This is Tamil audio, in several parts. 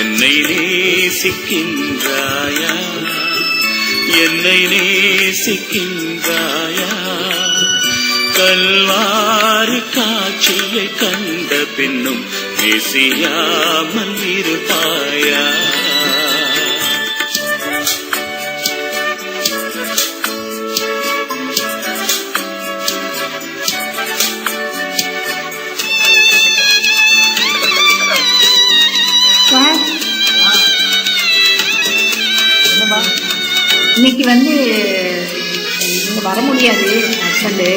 என்னை நேசிக்கின்றாயா, என்னை நேசிக்கின்றாயா, கல்வாரி காட்சியை கண்ட பின்னும் நேசியாமல் இருப்பாயா. இன்னைக்கு வந்து இங்க வர முடியாது. ஹஸ்பண்டு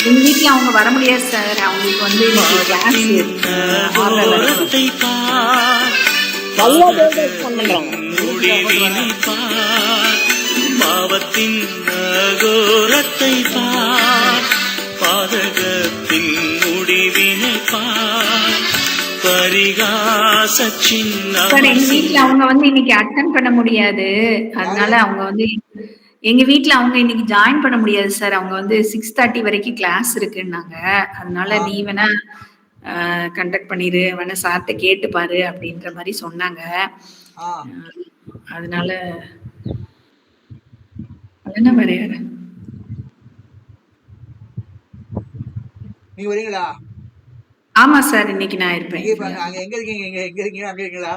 எங்க வீட்டுல அவங்க வர முடியாது சார். அவங்களுக்கு வந்து பாவத்தின் கோரத்தை பார், பாதகத்தின் முடிவினை பார், பரிகாச சின்ன. எங்க வீட்டுல அவங்க வந்து இன்னைக்கு அட்டன் பண்ண முடியாது. அதனால அவங்க வந்து எங்க வீட்டுல அவங்க இன்னைக்கு ஜாயின் பண்ண முடியாது சார். அவங்க வந்து 6:30 வரைக்கும் கிளாஸ் இருக்குன்னாங்க. அதனால நீ வேணா கண்டக்ட் பண்ணிரு, வேணா சார்ட்ட கேட்டு பாரு அப்படின்ற மாதிரி சொன்னாங்க. அதனால என்ன வேற யாரு நீங்க வரீங்களா? ஆமா சார், இன்னைக்கு நான் இருப்பேன். எங்க இருக்கீங்க? அங்க இருக்கீங்களா?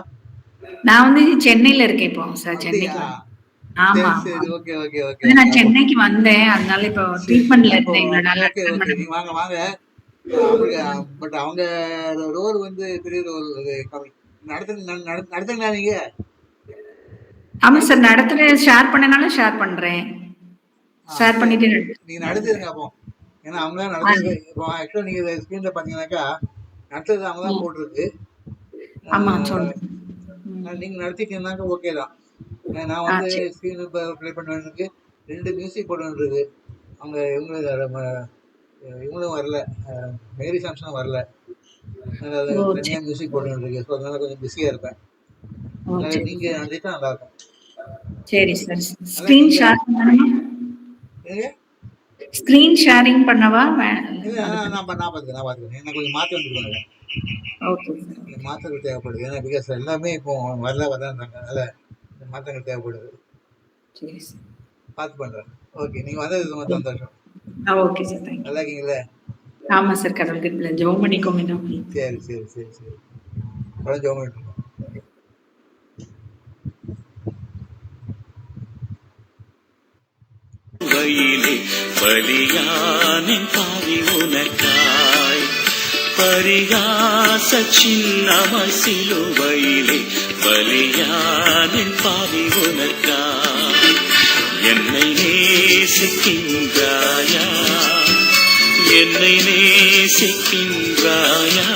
நான் வந்து சென்னையில இருக்கேன் இப்போ சார். சென்னைக்கு. ஆமா, ஓகே ஓகே ஓகே. நான் சென்னைக்கு வந்தேன். அதனால இப்போ ட்ரீட்மெண்ட்ல இருந்தேன். வாங்க வாங்க. பட் அவங்க ரோல் வந்து பெரிய ரோல் நடத்துங்களா நீங்க? ஆமா சார், நடத்துறேன். ஷேர் பண்ணனாலும் ஷேர் பண்றேன். ஷேர் பண்ணிட்டு நீங்க நடத்துருங்க அப்போ. ஏன்னா அவங்க தான் நடத்துறது. இப்போ ஆக்சுவலா நீங்க ஸ்கிரீன்ல பாத்தீங்கன்னாக்கா நடத்துறது அவங்க தான் போட்டிருக்கு. ஆமா சொல்லுங்க. நீங்க நடத்திட்டீங்கன்னாக்கா ஓகே தான். நான் வந்து ஸ்கிரீன் ப்ளே பண்ணுறதுக்கு 2 மியூசிக் போட்டு இருக்கு. அவங்க இவங்களும் வரல, மேரி சாம்சனும் வரல. தனியாக மியூசிக் போட்டு இருக்கு. ஸோ அதனால கொஞ்சம் பிஸியாக இருப்பேன். நீங்க நடத்திட்டா நல்லா இருக்கும். சரி சார். ஸ்கிரீன் ஷேர் பண்ணணுமா? ஸ்கிரீன் ஷேரிங் பண்ணவா? நான் பார்த்துக்கிறேன். எனக்கு கொஞ்சம் மாற்றி வந்துருக்காங்க. ஓகே, மாற்றங்கள் தேவைப்படுது. ஏன்னா பிகாஸ் எல்லாமே இப்போ வரலான்றாங்க. அதனால மாற்றங்கள் தேவைப்படுது. சரி சார், பார்த்து பண்ணுறேன். ஓகே, நீங்கள் வந்தது ரொம்ப சந்தோஷம். Okay sir, thank you. நல்லா இருக்கீங்களே? ஆமா சார், கடவுளுக்கு ஜெபம் பண்ணிக்கோங்க. சரி சரி சரி சரி, அவ்வளோ ஜெபம் பண்ணிட்டு வயிலே பலியானின் பாவி உனக்காய், பரிகாச சின்னமாய் சிலுவையிலே பலியானின் பாவி உனக்காய். என்னை நேசிக்கின்றாயா, என்னை நேசிக்கின்றாயா,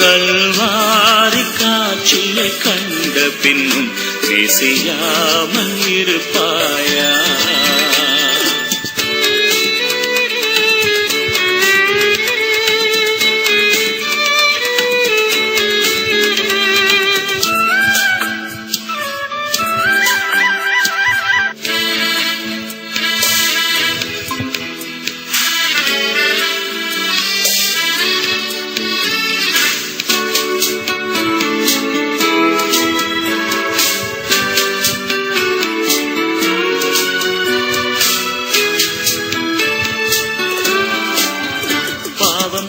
கல்வாரி காட்சியை கண்ட பின்னும் நேசியாமல் இருப்பாயா.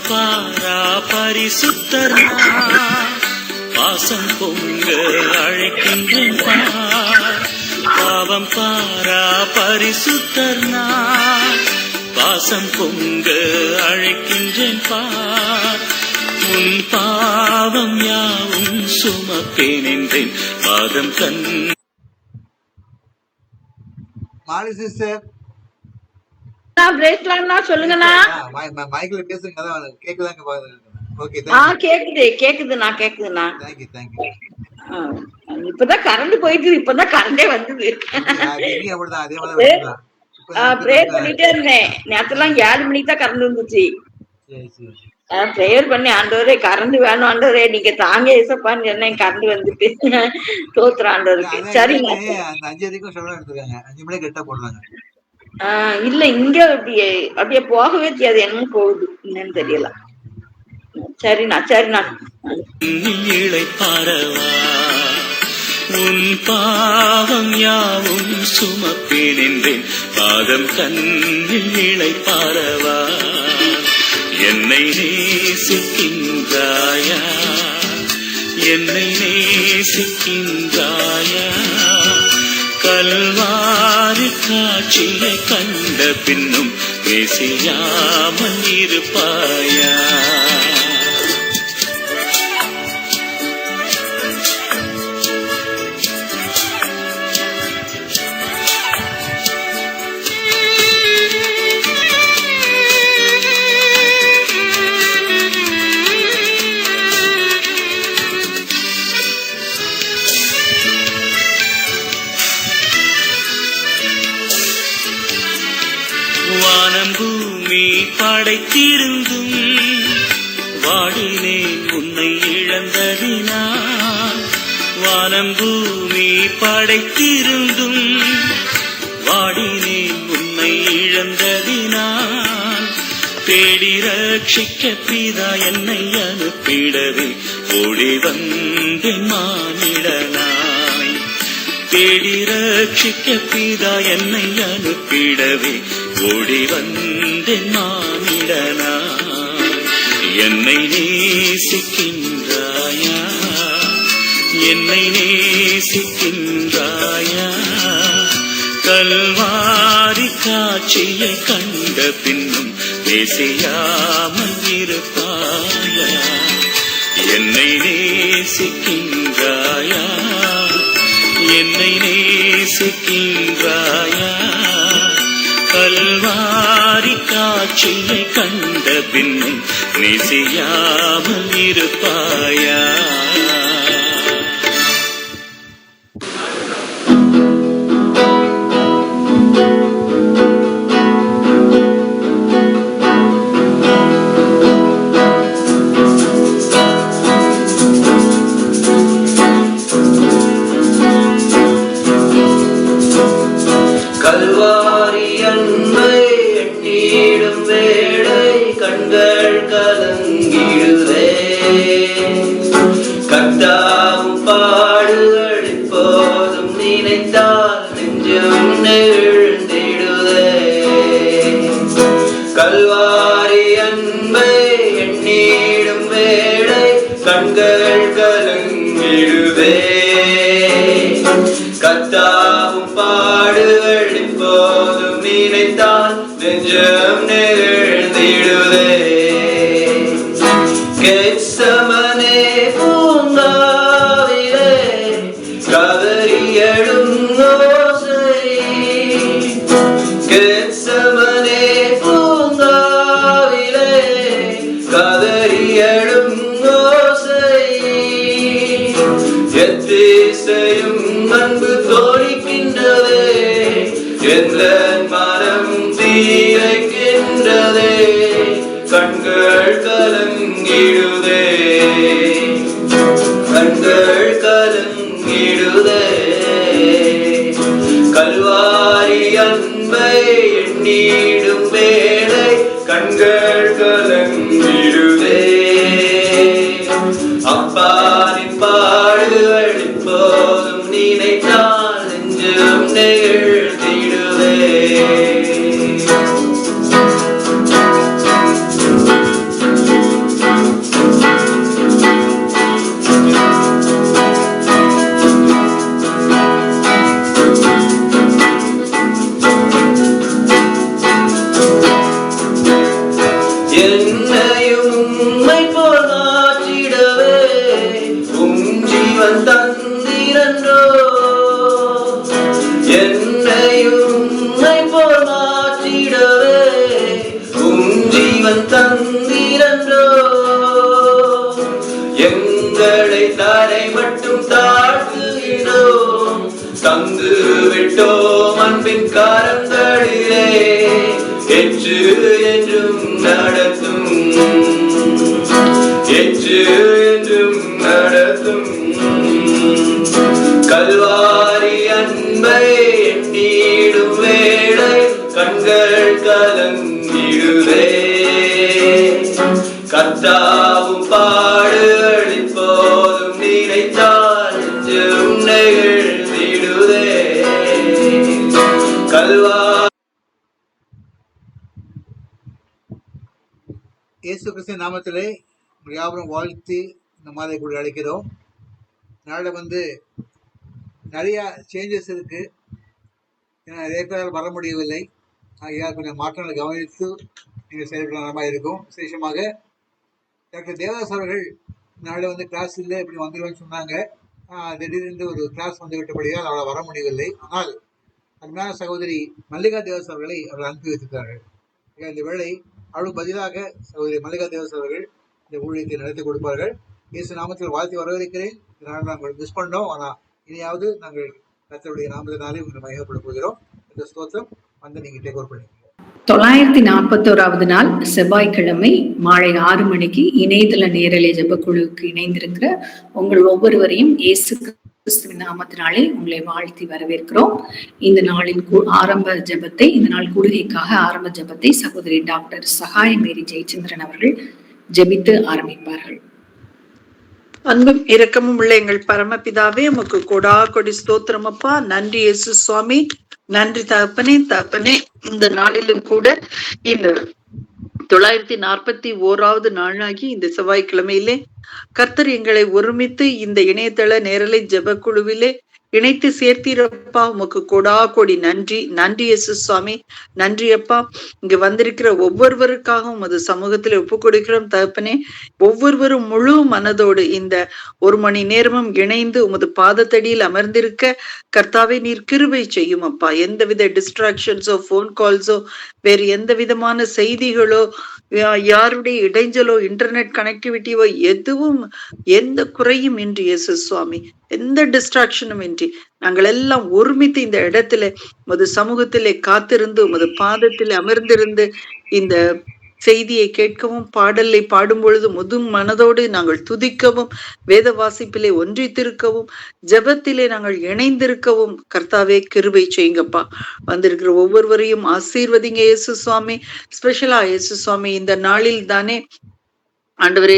பாரா பரிசுத்தர் பாசம் பொங்க அழைக்கின்றேன் பார், பாவம் பாரா பரிசுத்தர் பாசம் பொங்க அழைக்கின்றேன் பார், உன் பாவம் யாவும் சுமப்பேன் என்றேன் பாதம் கண். மாலி சிஸ்டர் சொல்லுங்கண்ணா. மைக்ல பேசுங்க, அதான் கேக்குதாங்க பாருங்க. ஓகே, கேக்குதுண்ணா. Thank you thank you. இப்பதான் கரண்ட் போயிட்டு, இப்பதான் கரண்டே வந்தது. அப்படிதான், அதே மாதிரி ப்ரே பண்ணிட்டே இருந்தேன். நேரத்துலாம் 7 மணிக்கு தான் கரண்ட் வந்துச்சு. ப்ரேயர் பண்ணி, ஆண்டவரே கரண்ட் வேணும் ஆண்டவரே, நீங்க தாங்க ஏசப்பான்னு சொன்னேன். கரண்ட் வந்துட்டு தோத்துற ஆண்டவருக்கு. சரி, 5 வரைக்கும் சொல்ல எடுத்துக்காங்க. 5 மணிக்கு கரெக்டா போடுறாங்க. இல்ல, இங்க அப்படியே போகவே தெரியாது. என்னமோ போகுது, என்னன்னு தெரியல. சரிண்ணா. இளைப்பாரவா உன் பாவம் யாவும் சுமப்பேன் என்றேன் பாதம் தன்னில் இளைப்பாரவா என்னை நேசிக்கின்றாயா என்னை நேசிக்கின்றாயா கல்வாரி காட்சியை கண்ட பின்னும் பேசியாமல் இருப்பாயா வானம் பூமி படைத்திருந்தும் வாடினேன் உன்னை இழந்ததினால் வானம் பூமி படைத்திருந்தும் வாடினேன் உன்னை இழந்ததினால் தேடி ரட்சிக்க பிதா என்னை அனுப்பிடவே ஓடி வந்தேன் மானிடனாய் தேடி ரட்சிக்க பிதா என்னை அனுப்பிடவே ஓடி வந்தேன் மானிடனாய் என்னை நேசிக்கின்றாயா என்னை நேசிக்கின்றாயா கல்வாரி காட்சியை கண்ட பின்னும் பேசியாமல் இருப்பாயா என்னை நேசிக்கின்றாயா என்னை நேசிக்கின்றாயா கல்வாரி காட்சியை கண்ட பின்னும் நேசியாமல் இருப்பாயா கண்கள் கலங்கிடுதே கர்த்தாவும் பாடுகள் இப்போதும் நினைத்தால் நெஞ்சம் நெகிழ்ந்திடுதே கல்வாரி அன்பை எண்ணிடும் வேளை கண்கள் கலங்கிடுதே கர்த்தாவும் பாடுகள் இப்போதும் நினைத்தால் நெஞ்சம் நெகிழ்ந்திடுதே கெத்சமனே பூங்காவிலே கதறியழும் ஓசை கெத்சமனே பூங்காவிலே கதறியழும் ஓசை எத்திசையும் அன்பு தோழிக்கின்றதே எந்த மரம் தீரைக்கின்றதே கண்கள் கலங்கிடுதே கண்கள் கலங்கிடுதே கல்வாரி அன்பை எண்ணிடும் வேளை கண்கள் கலங்கிடுதே அப்பாரின் பாடுகள் இப்போதும் நினைத்தால் நெஞ்சம் நெகிழ்ந்திடுதே என்னையும் உம்மை போல் மாற்றிடவே உம் ஜீவன் தந்தீரன்றோ என்னையும் உம்மை போல் மாற்றிடவே உம் ஜீவன் தந்தீரன்றோ எங்களை தரை மட்டும் தாழ்த்துகிறோம் தந்து விட்டோம் அன்பின் காரங்களிலே எச்சு என்றும் நடத்தும் எச்சு என்றும் நடத்தும் கல்வாரி அன்பை எண்ணிடும் வேளை கண்கள் கலங்கிடுதே கர்த்தாவும் பாடுகள் இப்போ கிறிஸ்துவின் நாமத்திலே உங்கள் யாவரும் வாழ்த்தி இந்த மாலை கூட அழைக்கிறோம். நாளில் நிறையா சேஞ்சஸ் இருக்குது. ஏன்னா நிறைய பேரால் வர முடியவில்லை. ஆகையால் கொஞ்சம் மாற்றங்களை கவனித்து நீங்கள் செயல்பட இருக்கும். விசேஷமாக டாக்டர் தேவதாஸ் அவர்கள் நாளில் கிளாஸ் இல்லை இப்படி வந்துடுவேன்னு சொன்னாங்க. திடீரென்று ஒரு கிளாஸ் வந்துவிட்டபடியால் அவளை வர முடியவில்லை. ஆனால் அருமையான சகோதரி மல்லிகா தேவதாஸ் அவர்களை அவர்கள் அனுப்பி வைத்திருக்கிறார்கள். இந்த வேளை அவளுக்கு பதிலாக சகோதரி மல்லிகா தேவதாஸ் அவர்கள் இந்த ஊழியத்தை நடத்தி கொடுப்பார்கள். இயேசு நாமத்தில் வாழ்த்தி வரவேற்கிறேன். இதனால் நாங்கள் மிஸ் பண்ணோம். ஆனால் இனியாவது நாங்கள் கர்த்தருடைய நாமத்தினாலே உங்களை மையப்பட போகிறோம். இந்த ஸ்தோத்திரம் நீங்கள் டேக் ஓவர் பண்ணிக்கிறோம். 941வது நாள் செவ்வாய்க்கிழமை மாலை 6 மணிக்கு இணையதள நேரலை ஜெபக்குழுவுக்கு இணைந்திருக்கிற உங்கள் ஒவ்வொருவரையும் இயேசு கிறிஸ்துவின் நாமத்தினாலே உங்களை வாழ்த்தி வரவேற்கிறோம். இந்த நாளின் ஆரம்ப ஜெபத்தை, இந்த நாள் கூடுகைக்காக ஆரம்ப ஜெபத்தை சகோதரி டாக்டர் சகாய மேரி ஜெயச்சந்திரன் அவர்கள் ஜெபித்து ஆரம்பிப்பார்கள். அன்பும் இரக்கமும் உள்ள எங்கள் பரமபிதாவே, உமக்கு கொடா கொடி ஸ்தோத்திரம் அப்பா. நன்றி இயேசு சுவாமி, நன்றி தகப்பனே. இந்த நாளிலும் கூட இந்த 941வது நாளாகி இந்த செவ்வாய்க்கிழமையிலே கர்த்தர் எங்களை ஒருமித்து இந்த இணையதள நேரலை ஜெப குழுவிலே இணைத்து சேர்த்தீரப்பா. உமக்கு கொடா கொடி நன்றி. நன்றி இயேசு சுவாமி, நன்றி அப்பா. இங்க வந்திருக்கிற ஒவ்வொருவருக்காகவும் உமது சமூகத்துல ஒப்பு கொடுக்கிறோம் தகப்பனே. ஒவ்வொருவரும் முழு மனதோடு இந்த 1 மணி நேரமும் இணைந்து உமது பாதத்தடியில் அமர்ந்திருக்க கர்த்தாவே நீர் கிருபை செய்யும் அப்பா. எந்தவித டிஸ்ட்ராக்ஷன்ஸோ, போன் கால்ஸோ, வேறு எந்த விதமான செய்திகளோ, யாருடைய இடைஞ்சலோ, இன்டர்நெட் கனெக்டிவிட்டியோ எதுவும் எந்த குறையும் இன்றி இயேசு சுவாமி, எந்த டிஸ்ட்ராக்ஷனும் இன்றி நாங்கள் எல்லாம் ஒருமித்து இந்த இடத்துல உமது சமூகத்திலே காத்திருந்து உமது பாதத்திலே அமர்ந்திருந்து இந்த செய்தியை கேட்கவும், பாடலை பாடும் பொழுது முது மனதோடு நாங்கள் துதிக்கவும், வேத வாசிப்பிலே ஒன்றித்திருக்கவும், ஜெபத்திலே நாங்கள் இணைந்திருக்கவும் கர்த்தாவே கிருபை செய்யுங்கப்பா. வந்திருக்கிற ஒவ்வொருவரையும் ஆசீர்வதிங்க இயேசு சுவாமி. ஸ்பெஷலா இயேசு சுவாமி இந்த நாளில் தானே ஆண்டவரே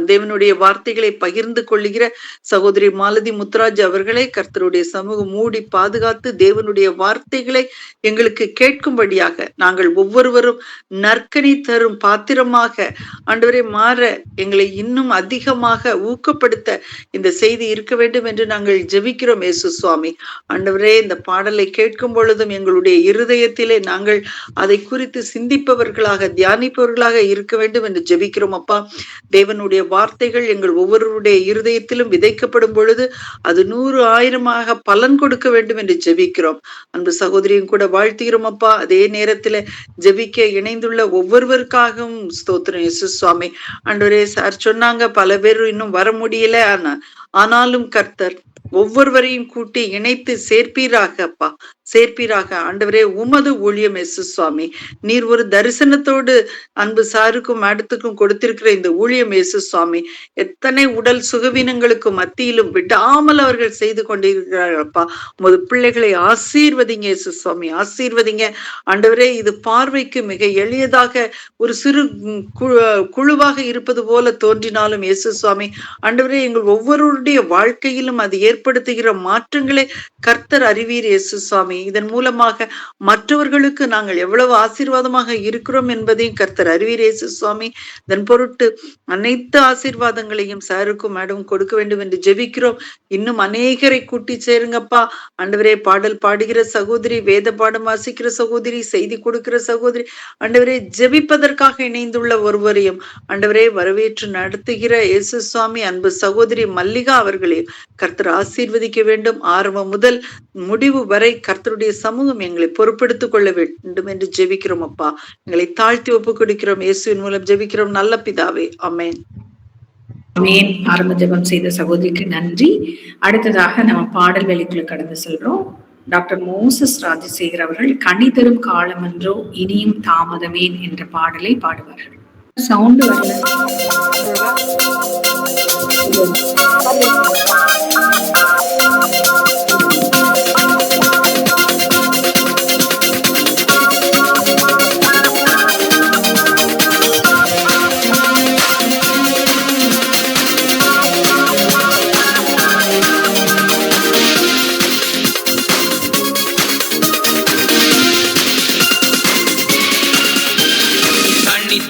தேவனுடைய வார்த்தைகளை பகிர்ந்து கொள்ளுகிற சகோதரி மாலதி முத்துராஜ் அவர்களை கர்த்தருடைய சமூகம் மூடி பாதுகாத்து தேவனுடைய வார்த்தைகளை எங்களுக்கு கேட்கும்படியாக நாங்கள் ஒவ்வொருவரும் நற்கனி தரும் பாத்திரமாக ஆண்டவரே மாற எங்களை இன்னும் அதிகமாக ஊக்கப்படுத்த இந்த செய்தி இருக்க வேண்டும் என்று நாங்கள் ஜெபிக்கிறோம் இயேசு சுவாமி. ஆண்டவரே இந்த பாடலை கேட்கும் பொழுதும் எங்களுடைய இருதயத்திலே நாங்கள் அதை குறித்து சிந்திப்பவர்களாக, தியானிப்பவர்களாக இருக்க வேண்டும் என்று ஜெபிக்கிறோம் அப்பா. தேவனுடைய வார்த்தைகள் எங்கள் ஒவ்வொருவருடைய இருதயத்திலும் விதைக்கப்படும் பொழுது அது 100 1000 பலன் கொடுக்க வேண்டும் என்று ஜெபிக்கிறோம். அன்பு சகோதரியும் கூட வாழ்த்துகிறோம் அப்பா. அதே நேரத்துல ஜெபிக்க இணைந்துள்ள ஒவ்வொருவருக்காகவும் ஸ்தோத்திரம் இயேசு சுவாமி. ஆண்டவரே சார் சொன்னாங்க பல பேர் இன்னும் வர முடியல, ஆனாலும் கர்த்தர் ஒவ்வொருவரையும் கூட்டி இணைத்து சேர்ப்பீராக அப்பா, சேர்ப்பீராக. ஆண்டவரே உமது ஊழியம் இயேசு சுவாமி, நீர் ஒரு தரிசனத்தோடு அன்பு சாருக்கும் மேடத்துக்கும் கொடுத்திருக்கிற இந்த ஊழியம் இயேசு சுவாமி, எத்தனை உடல் சுகவீனங்களுக்கு மத்தியிலும் விடாமல் அவர்கள் செய்து கொண்டிருக்கிறார்கள் அப்பா. உமது பிள்ளைகளை ஆசீர்வதிங்க இயேசு சுவாமி, ஆசீர்வதிங்க ஆண்டவரே. இது பார்வைக்கு மிக எளியதாக ஒரு சிறு குழுவாக இருப்பது போல தோன்றினாலும் இயேசு சுவாமி ஆண்டவரே, எங்கள் ஒவ்வொருவருடைய வாழ்க்கையிலும் அது ஏற்படுத்துகிற மாற்றங்களை கர்த்தர் அறிவீர் இயேசு சுவாமி. இதன் மூலமாக மற்றவர்களுக்கு நாங்கள் எவ்வளவு ஆசீர்வாதமாக இருக்கிறோம் என்பதையும் கர்த்தர் அறிவீர் இயேசு சுவாமி. இதன் பொருட்டு அனைத்து ஆசீர்வாதங்களையும் சாருக்கும் மேடம் கொடுக்க வேண்டும் என்று ஜெபிக்கிறோம். இன்னும் அநேகரை கூட்டி சேருங்கப்பா. ஆண்டவரே பாடல் பாடுகிற சகோதரி, வேத பாடம் வாசிக்கிற சகோதரி, செய்தி கொடுக்கிற சகோதரி, ஆண்டவரே ஜெபிப்பதற்காக இணைந்துள்ள ஒருவரையும் ஆண்டவரே வரவேற்று நடத்துகிற இயேசு சுவாமி அன்பு சகோதரி மல்லிகா அவர்களையும் கர்த்தர் ஆசீர்வதிக்க வேண்டும். ஆரம்பம் முதல் முடிவு வரை கர்த்தருடைய சமூகம் எங்களை பொறுப்பெடுத்துக் கொள்ள வேண்டும் என்று ஜெபிக்கிறோம் அப்பா. எங்களை தாழ்த்தி ஒப்பு கொடுக்கிறோம் இயேசுவின் மூலம் ஜெபிக்கிறோம் நல்ல பிதாவே, ஆமென். ஆமென். ஆரம்ப ஜெபம் செய்த சகோதரிக்கு நன்றி. அடுத்ததாக நம்ம பாடல் வேலைக்குள்ள கடந்து செல்றோம். டாக்டர் மோசஸ் ராஜசேகர் அவர்கள் கனி தரும் காலம் என்றோ இனியும் தாமதமேன் என்ற பாடலை பாடுவார்கள். சவுண்ட் வரல.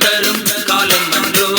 தரும் காலம் அன்றோ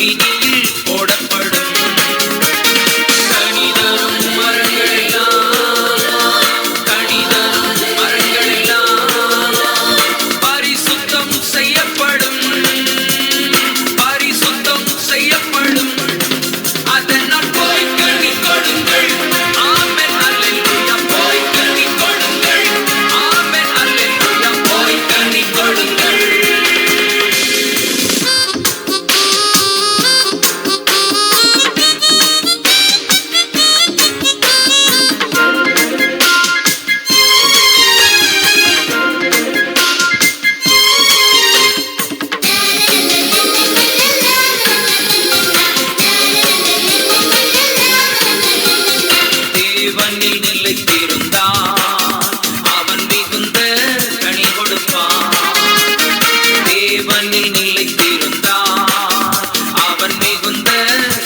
அக்கினியில் போடப்படும். கனிதரும் மரங்களெல்லாம், கனிதரும் மரங்களெல்லாம் பரிசுத்தம் செய்யப்படும், பரிசுத்தம் செய்யப்படும். அதனால் போய் கனி கொடுங்கள். ஆமென் அல்லேலூயா. போய் கனி கொடுங்கள். ஆமென் அல்லேலூயா. போய் கனி கொடுங்கள். தேவனில் நிலைத்திருந்தான் அவன் மிகுந்த கனி கொடுப்பான். தேவனில் நிலைத்திருந்தான் அவன் மிகுந்த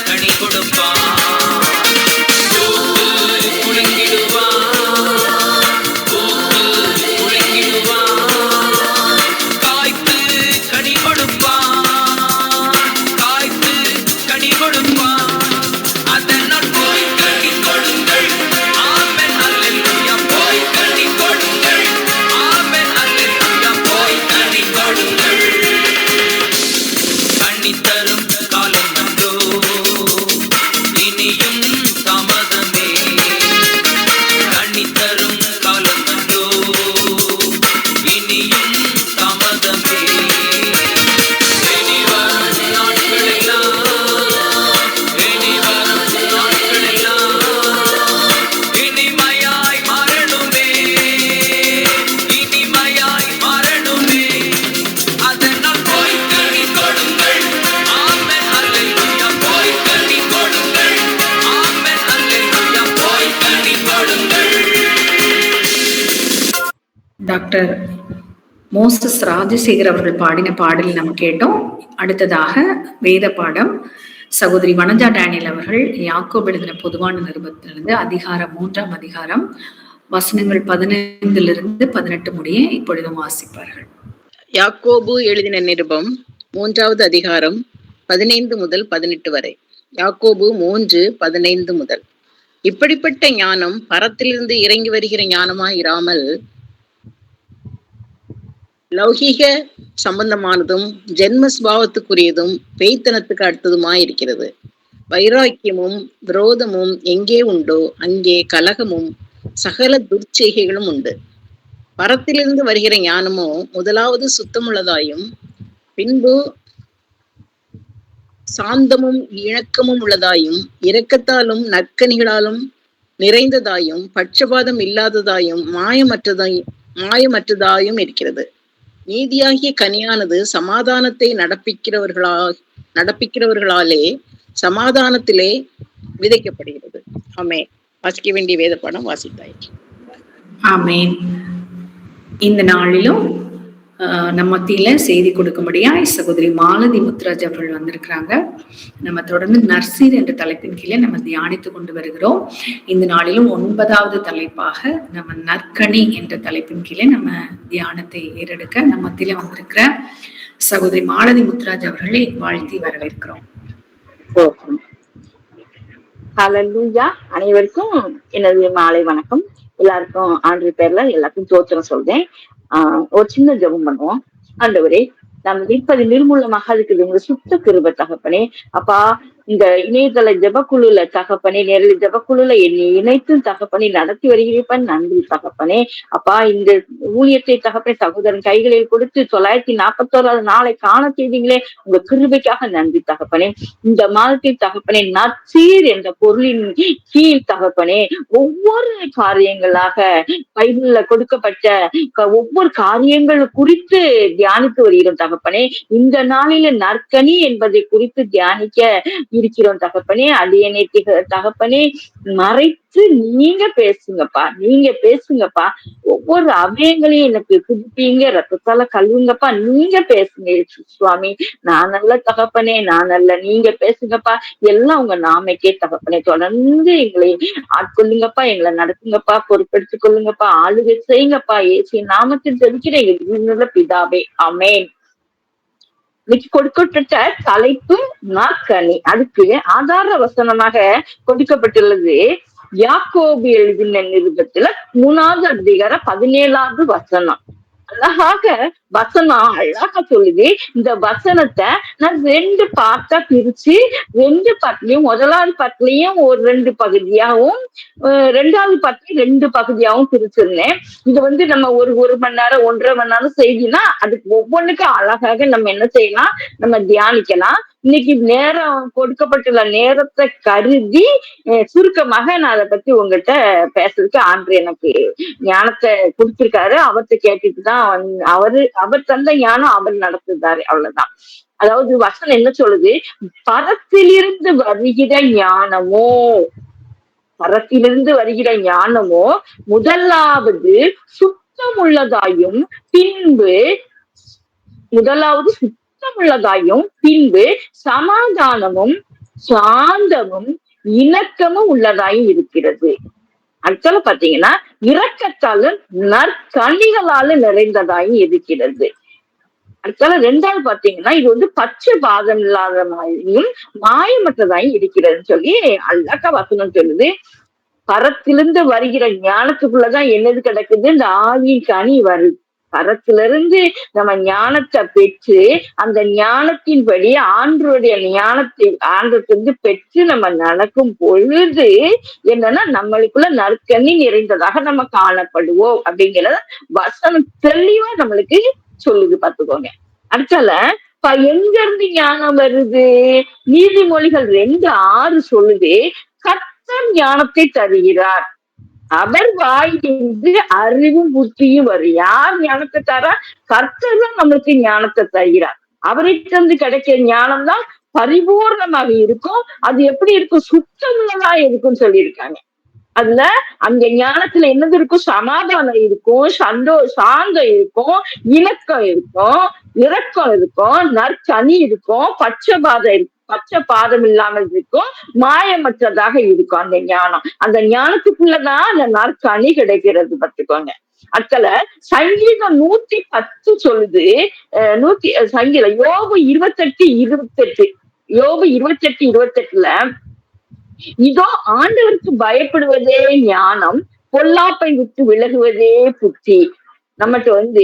கனி கொடுப்பான். பூத்து குலுங்கிடுவான், பூத்து குலுங்கிடுவான். காய்த்து கனி கொடுப்பான், காய்த்து கனி கொடுப்பான். அதனால் போய் கனி கொடுங்கள். ஆமென் அல்லேலூயா. போய் கனி கொடுங்கள். ஆமென் அல்லேலூயா. போய் கனி கொடுங்கள். கனி தரும் காலம் அன்றோ, இனியும் தாமதமே. கனி தரும் காலம் அன்றோ, இனியும் தாமதமே. இனி வரும் நாட்களெல்லாம், இனி வரும் நாட்களெல்லாம் இனிமையாய் மாறணுமே, இனிமையாய் மாறணுமே. அதனால் போய் கனி கொடுங்கள். ஆமென் அல்லேலூயா. போய் கனி கொடுங்கள். ஆமென் அல்லேலூயா. போய் கனி கொடுங்கள். டாக்டர் மோசஸ் ராஜசேகர் அவர்கள் பாடின பாடல் நம்ம கேட்டோம். அடுத்ததாக வேத பாடம் சகோதரி வனஜா டேனியல் அவர்கள் யாக்கோபு எழுதின பொதுவான நிருபத்திலிருந்து அதிகாரம் 3ஆம் அதிகாரம் வசனங்கள் 15 18 முடிய இப்பொழுதும் வாசிப்பார்கள். யாக்கோபு எழுதின நிருபம் 3வது அதிகாரம் 15 முதல் 18 வரை. யாக்கோபு 3:15 முதல். இப்படிப்பட்ட ஞானம் பரத்திலிருந்து இறங்கி வருகிற ஞானமாய் இராமல் லௌகீக சம்பந்தமானதும் ஜென்ம சுபாவத்துக்குரியதும் பேய்த்தனத்துக்கு அடுத்ததுமாய் இருக்கிறது. வைராக்கியமும் விரோதமும் எங்கே உண்டோ அங்கே கலகமும் சகல துர்ச்செய்கைகளும் உண்டு. பரத்திலிருந்து வருகிற ஞானமோ முதலாவது சுத்தமுள்ளதாயும் பின்பு சாந்தமும் இணக்கமும் உள்ளதாயும் இரக்கத்தாலும் நற்கனிகளாலும் நிறைந்ததாயும் பட்சபாதம் இல்லாததாயும் மாயமற்றதாயும் இருக்கிறது. நீதியாகிய கனியானது சமாதானத்தை நடப்பிக்கிறவர்களாலே சமாதானத்திலே விதைக்கப்படுகிறது. ஆமென். வாசிக்க வேண்டிய வேத பாடம் வாசித்தாயிற்று. ஆமென். இந்த நாளிலும் நம்ம மத்தியில செய்தி கொடுக்கும்படியாய் சகோதரி மாலதி முத்துராஜ் அவர்கள் வந்திருக்கிறாங்க. நம்ம தொடர்ந்து நர்சீர் என்ற தலைப்பின் கீழே நம்ம தியானித்து கொண்டு வருகிறோம். இந்த நாளிலும் 9வது தலைப்பாக நம்ம நற்கனி என்ற தலைப்பின் கீழே நம்ம தியானத்தை ஏறெடுக்க நம்ம மத்தியில வந்திருக்கிற சகோதரி மாலதி முத்துராஜ் அவர்களை வாழ்த்தி வரவேற்கிறோம். ஹல்லேலூயா. அனைவருக்கும் எனது மாலை வணக்கம். எல்லாருக்கும் ஆண்டு பேர்ல எல்லாருக்கும் தோத்திரம் சொல்றேன். ஒரு சின்ன ஜெபம் பண்ணுவோம். ஆண்டவரே, நம்ம இருப்பது நிர்மூலமாக இருக்குது உங்க சுத்த கிருபை தகப்பனே. அப்பா, இந்த இணையதள ஜெபக்குழுல தகப்பனே, நேரடி ஜெபக்குழுல என்னை இணைத்து தகப்பனே நடத்தி வருகிறீப்பன் நன்றி தகப்பனே. அப்பா, இந்த ஊழியத்தை தகப்பனே சகோதரன் கைகளில் கொடுத்து 941வது நாளை காண செய்தீங்களே, உங்க கிருபைக்காக நன்றி தகப்பனே. இந்த மாதத்தில் தகப்பனே நற்சீர் என்ற பொருளின் கீழ் தகப்பனே ஒவ்வொரு காரியங்களாக பைபிள்ல கொடுக்கப்பட்ட ஒவ்வொரு காரியங்கள் குறித்து தியானித்து வருகிறோம் தகப்பனே. இந்த நாளில நற்கனி என்பதை குறித்து தியானிக்க இருக்கிறோம் தகப்பனே. அடியனை தகப்பனே மறைத்து நீங்க பேசுங்கப்பா, நீங்க பேசுங்கப்பா. ஒவ்வொரு அவயங்களையும் எனக்கு புதுப்பீங்க, ரத்தத்தால கழுவுங்கப்பா. நீங்க பேசுங்க சுவாமி. நான் நல்ல தகப்பனே, நான் நல்ல, நீங்க பேசுங்கப்பா. எல்லாம் உங்க நாமைக்கே தகப்பனே. தொடர்ந்து எங்களை ஆட்கொள்ளுங்கப்பா, எங்களை நடத்துங்கப்பா, பொறுப்பெடுத்துக் கொள்ளுங்கப்பா, ஆளுகை செய்யுங்கப்பா. இயேசுவின் நாமத்தில் ஜெபிக்கிறேன் எங்கள் பிதாவே, ஆமென். இன்னைக்கு கொடுக்கப்பட்ட தலைப்பு நாற்கனி. அதுக்கு ஆதார வசனமாக கொடுக்கப்பட்டுள்ளது யாக்கோபு எழுதின நிருபத்துல 3வது அதிகாரம் 17வது வசனம். அழகாக வசனம் அழகா சொல்லுது. இந்த வசனத்தை நான் 2 பார்ட்டா பிரிச்சு 2 பாட்டுலயும், முதலாவது பாட்டுலயும் ஒரு 2 பகுதியாகவும், 2வது பாட்டுலயும் 2 பகுதியாகவும் பிரிச்சிருந்தேன். இது நம்ம ஒரு மணி நேரம் 1.5 மணி நேரம் செய்தினா அதுக்கு ஒவ்வொன்றுக்கும் அழகாக நம்ம என்ன செய்யலாம், நம்ம தியானிக்கலாம். இன்னைக்கு நேரம் கொடுக்கப்பட்டுள்ள நேரத்தை கருதி சுருக்கமாக நான் அதை பத்தி உங்ககிட்ட பேசுறதுக்கு ஆண்டு எனக்கு ஞானத்தை கொடுத்திருக்காரு. அவர்கிட்ட கேட்டுட்டுதான் அவர் தந்த ஞானம் அவர் நடத்துதாரு, அவ்வளவுதான். அதாவது வசனம் என்ன சொல்லுது, பரத்திலிருந்து வருகிற ஞானமோ முதலாவது சுத்தமுள்ளதாயும் பின்பு சமாதானமும் சாந்தமும் இணக்கமும் உள்ளதாயும் இருக்கிறது. அடுத்தால பாத்தீங்கன்னா இரக்கத்தாலும் நற்கனிகளாலும் நிறைந்ததாயும் இருக்கிறது. அடுத்தால 2வது பாத்தீங்கன்னா இது பச்சை பாதம் இல்லாத மாதிரியும் மாயமற்றதாயும் இருக்கிறதுன்னு சொல்லி அழகா வசனம் சொல்லுது. பரத்திலிருந்து வருகிற ஞானத்துக்குள்ளதான் என்னது கிடக்குது, இந்த ஆவியின் கனி வருது. பரத்திலிருந்து நம்ம ஞானத்தை பெற்று அந்த ஞானத்தின்படி ஆண்டவருடைய ஆண்டத்திலிருந்து பெற்று நம்ம நடக்கும் பொழுது என்னன்னா நம்மளுக்குள்ள நற்கனி நிறைந்ததாக நம்ம காணப்படுவோம் அப்படிங்கிறத வசனம் தெளிவா நம்மளுக்கு சொல்லுது, பாத்துக்கோங்க. அடுத்தால எங்க இருந்து ஞானம் வருது, நீதிமொழிகள் 2:6 சொல்லுது, கர்த்தர் ஞானத்தை தருகிறார், அவர் வாயிலிருந்து அறிவும் புத்தியும் வரும். யார் ஞானத்தை தரா? கர்த்தர் தான் நம்மளுக்கு ஞானத்தை தருகிறார். அவர்கிட்ட இருந்து கிடைக்கிற ஞானம் தான் பரிபூர்ணமாக இருக்கும். அது எப்படி இருக்கும், சுத்தமுள்ளதா இருக்கும்னு சொல்லியிருக்காங்க. அதுல அந்த ஞானத்துல என்னது இருக்கும், சமாதானம் இருக்கும், சாந்தம் இருக்கும், இணக்கம் இருக்கும், இரக்கம் இருக்கும், நற்கனி இருக்கும், பச்சை பாதம் இல்லாமல் இருக்கும், மாயமற்றதாக இருக்கும் அந்த ஞானம். அந்த ஞானத்துக்குள்ளதான் அந்த நற்கனி கிடைக்கிறது, பார்த்துக்கோங்க. அடுத்தல சங்கீதம் 110 சொல்லுது, சங்கீதம் யோபு 28:28 இதோ ஆண்டவருக்கு பயப்படுவதே ஞானம், பொல்லாப்பை விட்டு விலகுவதே புத்தி. நம்மகிட்ட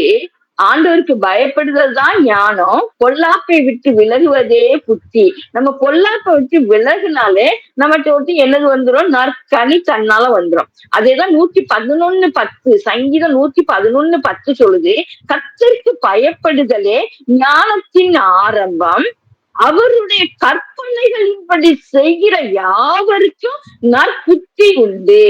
ஆண்டவருக்கு பயப்படுதல் தான் ஞானம், பொல்லாப்பை விட்டு விலகுவதே புத்தி. நம்ம பொல்லாப்பை விட்டு விலகுனாலே நம்மகிட்ட என்னது வந்துடும், நற்கனி தன்னால வந்துடும். அதேதான் 111:10 சங்கீதம் 111:10 சொல்லுது, கர்த்தருக்கு பயப்படுதலே ஞானத்தின் ஆரம்பம், அவருடைய கற்பனைகளின்படி செய்கிற யாவருக்கும் நற்புத்தி உண்டு.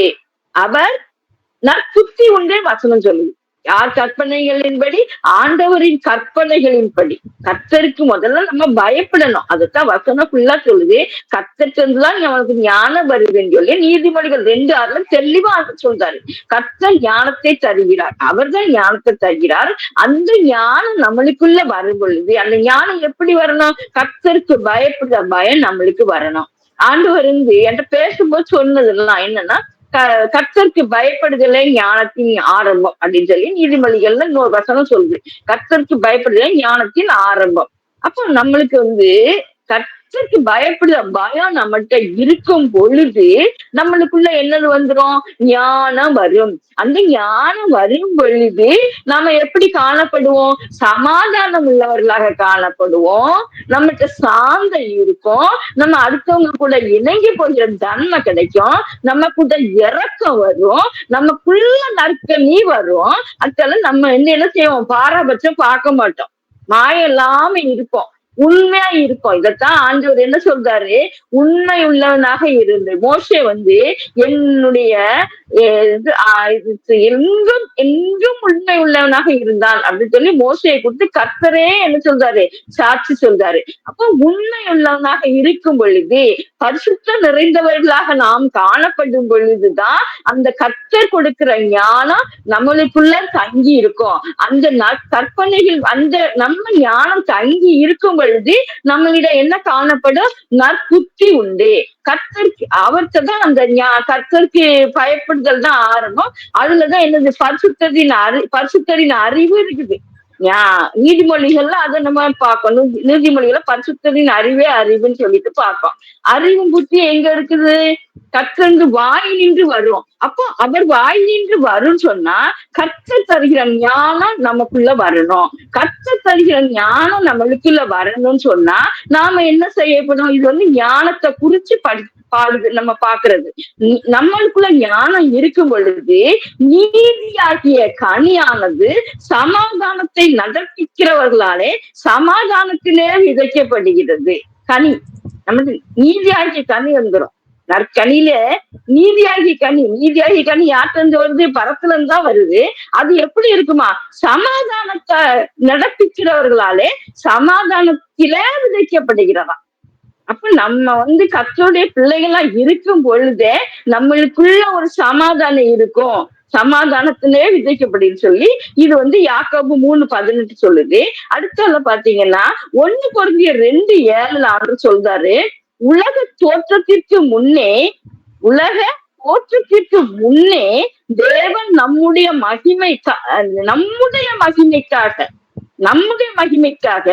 நற்புத்தி உண்டே வசனம் சொல்லுது. யார் கற்பனைகளின்படி? ஆண்டவரின் கற்பனைகளின்படி. கர்த்தருக்கு முதல்ல நம்ம பயப்படணும். அதுதான் வசனம் ஃபுல்லா சொல்லுது. கர்த்தர்தான் நமக்கு ஞானம் வருதுன்னு சொல்லி நீதிமொழிகள் 2:6 தெளிவா சொல்றாரு. கர்த்தர் ஞானத்தை தருகிறார், அவர் தான் ஞானத்தை தருகிறார். அந்த ஞானம் நம்மளுக்குள்ள வரும் பொழுது அந்த ஞானம் எப்படி வரணும், கர்த்தருக்கு பயப்படுற பயம் நம்மளுக்கு வரணும். ஆண்டவர் என்கிட்ட பேசும்போது சொன்னதெல்லாம் என்னன்னா, கர்த்தருக்கு பயப்படுதலே ஞானத்தின் ஆரம்பம் அப்படின்னு சொல்லி நீதிமொழிகள்ல இன்னொரு வசனம் சொல்லுது. கர்த்தருக்கு பயப்படுதலே ஞானத்தின் ஆரம்பம். அப்போ நம்மளுக்கு கர்த்தருக்கு பயப்படுத பயம் நம்மகிட்ட இருக்கும் பொழுது நம்மளுக்குள்ள என்னது வந்துரும், ஞானம் வரும். அந்த ஞானம் வரும் பொழுது நாம எப்படி காணப்படுவோம், சமாதானம் உள்ளவர்களாக காணப்படுவோம். நம்மகிட்ட சாந்தம் இருக்கும், நம்ம அடுத்தவங்க கூட இணங்கி போகிற தன்மை கிடைக்கும், நம்ம கூட இறக்கம் வரும், நமக்குள்ள நற்கனி வரும். அதனால நம்ம என்ன செய்வோம், பாரபட்சம் பார்க்க மாட்டோம், மாயம் இல்லாம இருப்போம், உண்மையா இருக்கும். இதத்தான் ஆண்டவர் என்ன சொல்றாரு, உண்மை உள்ளவனாக இருந்து. மோசே என்னுடைய எங்கும் உண்மை உள்ளவனாக இருந்தான் அப்படின்னு சொல்லி மோசையை கொடுத்து கர்த்தரே என்ன சொல்றாரு, சாட்சி சொல்றாரு. அப்போ உண்மை உள்ளவனாக இருக்கும் பொழுது, பரிசுத்தம் நிறைந்தவர்களாக நாம் காணப்படும் பொழுதுதான் அந்த கர்த்தர் கொடுக்கிற ஞானம் நம்மளுக்குள்ள தங்கி இருக்கும். அந்த கற்பனைகள் அந்த நம்ம ஞானம் தங்கி இருக்கும் பொழுது நம்மளிடம் என்ன காணப்படும், நற்புத்தி உண்டு. கர்த்தருக்கு அவர்கிட்ட தான் அந்த கர்த்தருக்கு பயப்படுதல் தான் ஆரம்பம். அதுலதான் என்னது, பரிசுத்தரின் அறிவு இருக்குது. நீதிமொழிகள்ல அதை நம்ம பார்க்கணும். நீதிமொழிகளை பரிசுத்தத்தின் அறிவே அறிவுன்னு சொல்லிட்டு பார்ப்போம். அறிவும் புத்தி எங்க இருக்குது? கற்றென்று வாய் நின்று வரும். அப்போ அவர் வாய் நின்று வரும்னு சொன்னா கற்று தருகிற ஞானம் நமக்குள்ள வரணும். கற்று தருகிற ஞானம் நம்மளுக்குள்ள வரணும்னு சொன்னா நாம என்ன செய்யப்படும்? இது வந்து ஞானத்தை குறிச்சு பாடுது நம்ம பாக்குறது. நம்மளுக்குள்ள ஞானம் இருக்கும் பொழுது நீதியாகிய கனியானது சமாதானத்தை நடப்பிக்கிறவர்களாலே சமாதானத்திலே விதைக்கப்படுகிறது. கனி நமக்கு நீதியாகிய கனி வந்துடும். நற்கனியில நீதியாகிய கனி யார்கிட்ட வருது? பரத்துல இருந்து தான் வருது. அது எப்படி இருக்குமா? சமாதானத்தை நடப்பிக்கிறவர்களாலே சமாதானத்திலே விதைக்கப்படுகிறதா. அப்ப நம்ம வந்து கர்த்தருடைய பிள்ளைகளா இருக்கும் பொழுதே நம்மளுக்குள்ள ஒரு சமாதானம் இருக்கும். சமாதானத்திலே விதைக்கப்படுன்னு சொல்லி இது வந்து யாக்கோபு 3:18 சொல்லுது. அடுத்தால பாத்தீங்கன்னா 1 கொரிந்தியர் 2:7 ஆண்டவர் சொல்றாரு, உலக தோற்றத்திற்கு முன்னே தேவன் நம்முடைய மகிமைக்காக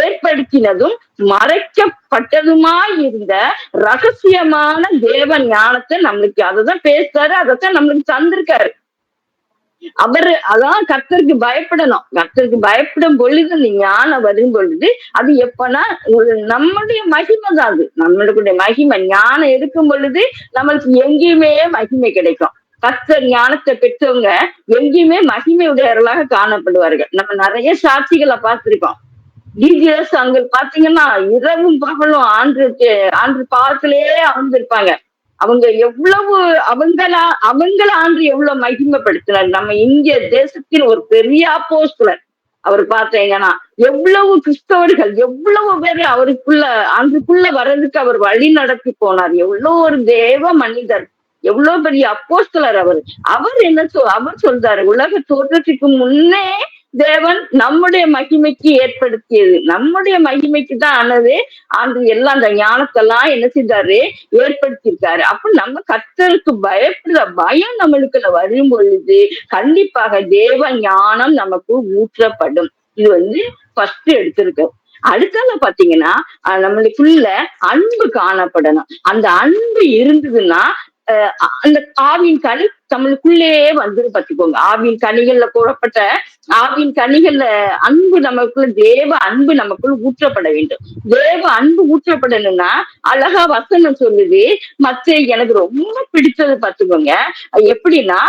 ஏற்படுத்தினதும் மறைக்கப்பட்டதுமாய் இருந்த ரகசியமான தேவன் ஞானத்தை நம்மளுக்கு அததான் பேசுறாரு, அதைத்தான் நம்மளுக்கு தந்திருக்காரு. அதான் கர்த்தருக்கு பயப்படணும். கர்த்தருக்கு பயப்படும் பொழுது அந்த ஞானம் வரும் பொழுது அது எப்பன்னா நம்முடைய மகிமை தான். அது நம்மளுடைய மகிமை. ஞானம் இருக்கும் பொழுது நம்மளுக்கு எங்கேயுமே மகிமை கிடைக்கும். கர்த்தர் ஞானத்தை பெற்றவங்க எங்கேயுமே மகிமையுடையவர்களாக காணப்படுவார்கள். நம்ம நிறைய சாட்சிகளை பார்த்திருக்கோம். டிஜிஎஸ் அங்க பாத்தீங்கன்னா இரவும் பகலும் ஆண்டு பாதத்திலேயே அமர்ந்திருப்பாங்க. அவங்க எவ்வளவு அவங்கள ஆண்டு எவ்வளவு மகிமைப்படுத்தினார். நம்ம இந்திய தேசத்தின் ஒரு பெரிய அப்போஸ்தலர் அவர் பார்த்தீங்கன்னா எவ்வளவு கிறிஸ்தவர்கள் எவ்வளவு பேர் அன்றுக்குள்ள வர்றதுக்கு அவர் வழி நடத்தி போனார். எவ்வளவு ஒரு தேவ மனிதர், எவ்வளவு பெரிய அப்போஸ்தலர் அவர் என்ன அவர் சொல்றாரு, உலக தோற்றத்துக்கு முன்னே தேவன் நம்முடைய மகிமைக்கு ஏற்படுத்தியது, நம்முடைய மகிமைக்கு தான் ஆனது. எல்லாம் அந்த ஞானத்தெல்லாம் என்ன செய்தாரு? ஏற்படுத்தியிருக்காரு. அப்ப நம்ம கர்த்தருக்கு பயப்படுற பயம் நம்மளுக்குள்ள வரும் பொழுது கண்டிப்பாக தேவ ஞானம் நமக்கு ஊற்றப்படும். இது வந்து ஃபர்ஸ்ட் எடுத்திருக்கு. அடுத்தால பாத்தீங்கன்னா நம்மளுக்குள்ள அன்பு காணப்படணும். அந்த அன்பு இருந்ததுன்னா அந்த ஆவின் கனி நம்மளுக்குள்ளேயே வந்துரு. பார்த்துக்கோங்க, ஆவின் கனிகள்ல கூறப்பட்ட ஆவின் கனிகள்ல அன்பு நமக்குள்ள, தேவ அன்பு நமக்குள்ள ஊற்றப்பட வேண்டும். தேவ அன்பு ஊற்றப்படணும்னா அழகா வசனம் சொல்லுது. எனக்கு ரொம்ப பிடிச்சது பார்த்துக்கோங்க, எப்படின்னா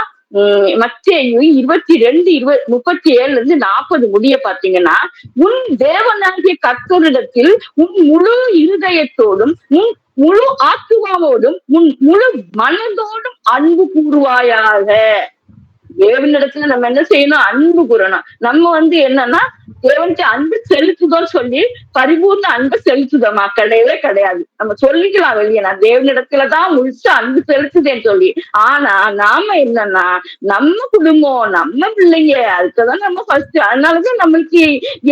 மத்தேயு 22:37-40 முடிய பாத்தீங்கன்னா, உன் தேவனாகிய கர்த்தரிடத்தில் உன் முழு இருதயத்தோடும் உன் முழு ஆத்துமாவோடும் உன் முழு மனதோடும் அன்பு கூறுவாயாக. தேவனிடத்துல நம்ம என்ன செய்யணும்? அன்பு கூறணும். நம்ம வந்து என்னன்னா தேவனுக்கு அன்பு செலுத்துதோன்னு சொல்லி பரிபூர்ண அன்பு செலுத்துதமா? கிடையவே கிடையாது. நம்ம சொல்லிக்கலாம் வெளியே, நான் தேவனிடத்துலதான் முழுசா அன்பு செலுத்துதேன்னு சொல்லி. ஆனா நாம என்னன்னா நம்ம குடும்பம், நம்ம பிள்ளைங்க, அதுக்குதான் நம்ம ஃபர்ஸ்ட். அதனாலதான் நம்மளுக்கு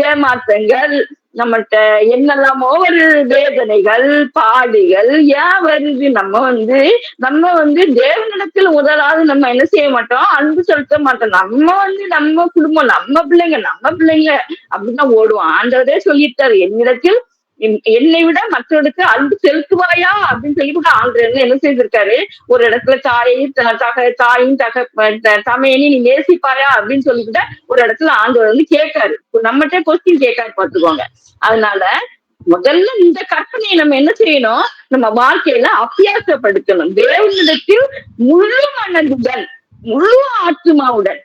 ஏமாற்றங்கள், நம்மகிட்ட என்னெல்லாமோ ஒரு வேதனைகள், பாடுகள் ஏன் வருது? நம்ம வந்து தேவனிடத்துல முதலாவது நம்ம என்ன செய்ய மாட்டோம்? அன்பு செலுத்த மாட்டோம். நம்ம குடும்பம், நம்ம பிள்ளைங்க அப்படிதான் ஓடுவோம். ஆண்டவரே சொல்லிட்டாரு, என்னை விட மற்றவருக்கு அன்பு செலுத்துவாயா அப்படின்னு சொல்லி கூட ஆண்டவர் என்ன செய்திருக்காரு? ஒரு இடத்துல தாயின் தமையனி நீ நேசிப்பாயா அப்படின்னு சொல்லிக்கிட்ட ஒரு இடத்துல ஆண்டவர் வந்து கேட்காரு. நம்மகிட்ட கொஸ்டின் கேட்காரு, பார்த்துக்கோங்க. அதனால முதல்ல இந்த கற்பனையை நம்ம என்ன செய்யணும்? நம்ம வாழ்க்கையில அபியாசப்படுத்தணும். தேவனிடத்தில் முழு மனதுடன், முழு ஆத்மாவுடன்,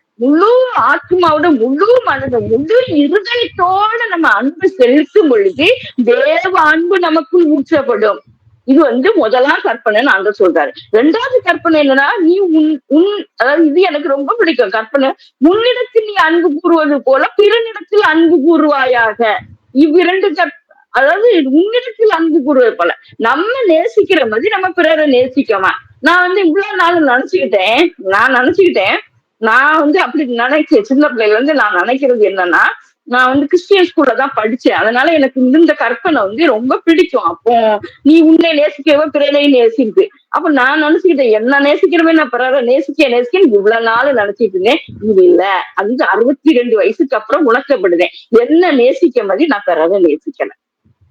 முழு மனது, முழு இருதயத்தோட நம்ம அன்பு செலுத்தும் பொழுது தேவ அன்பு நமக்குள் ஊற்றப்படும். இது வந்து முதலாம் கற்பனை ஆண்டவர் சொல்றாரு. 2வது கற்பனை என்னன்னா, நீ அதாவது இது எனக்கு ரொம்ப பிடிக்கும் கற்பனை. உன்னிடத்தில் நீ அன்பு கூறுவது போல பிறனிடத்தில் அன்பு கூறுவாயாக. இவ்விரண்டு அதாவது உன்னிடத்தில் அன்பு கூறுவது போல நம்ம நேசிக்கிற மாதிரி நம்ம பிறரை நேசிக்கமா. நான் வந்து இவ்வளவு நாள் நினைச்சுக்கிட்டேன் நான் அப்படி நினைச்சேன். சின்ன பிள்ளைல நான் நினைக்கிறது என்னன்னா, நான் கிறிஸ்டியன் ஸ்கூல்ல தான் படிச்சேன். அதனால எனக்கு இந்த கற்பனை ரொம்ப பிடிக்கும். அப்போ நீ உன்னை நேசிக்கவோ பிறரை நேசிக்கு. அப்ப நான் நினைச்சுக்கிட்டேன், என்ன நேசிக்கிறவே நான் பிறரை நேசிக்க இவ்வளவு நாள் நினைச்சிட்டு இருந்தேன். இது இல்ல, அது 62 வயசுக்கு அப்புறம் உணர்த்தப்படுதேன். என்ன நேசிக்க மாதிரி நான் பிறரை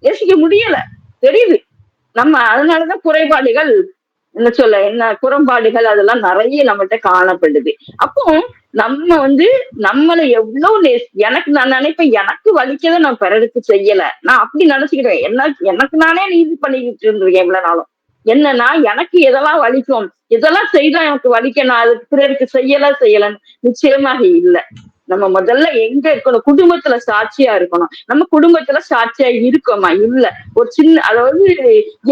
நேசிக்க முடியல. தெரியுது. நம்ம அதனாலதான் குறைபாடுகள், என்ன குறைபாடுகள் அதெல்லாம் நிறைய நம்மகிட்ட காணப்படுது. அப்போ நம்ம நம்மளை எவ்வளவு நான் நினைப்பேன், எனக்கு வலிக்கதை நான் பிறருக்கு செய்யல, நான் அப்படி நினைச்சுக்கிட்டேன். எனக்கு நானே நீதி பண்ணிக்கிட்டு இருந்திருக்கேன் இவ்வளவு நாளும். என்னன்னா எனக்கு எதெல்லாம் வலிக்கும், இதெல்லாம் செய்தா எனக்கு வலிக்க, நான் அது பிறருக்கு செய்யலன்னு நிச்சயமாக இல்ல. நம்ம முதல்ல எங்க இருக்கணும், குடும்பத்துல சாட்சியா இருக்கணும். நம்ம குடும்பத்துல சாட்சியா இருக்கோமா? இல்ல. ஒரு சின்ன, அதாவது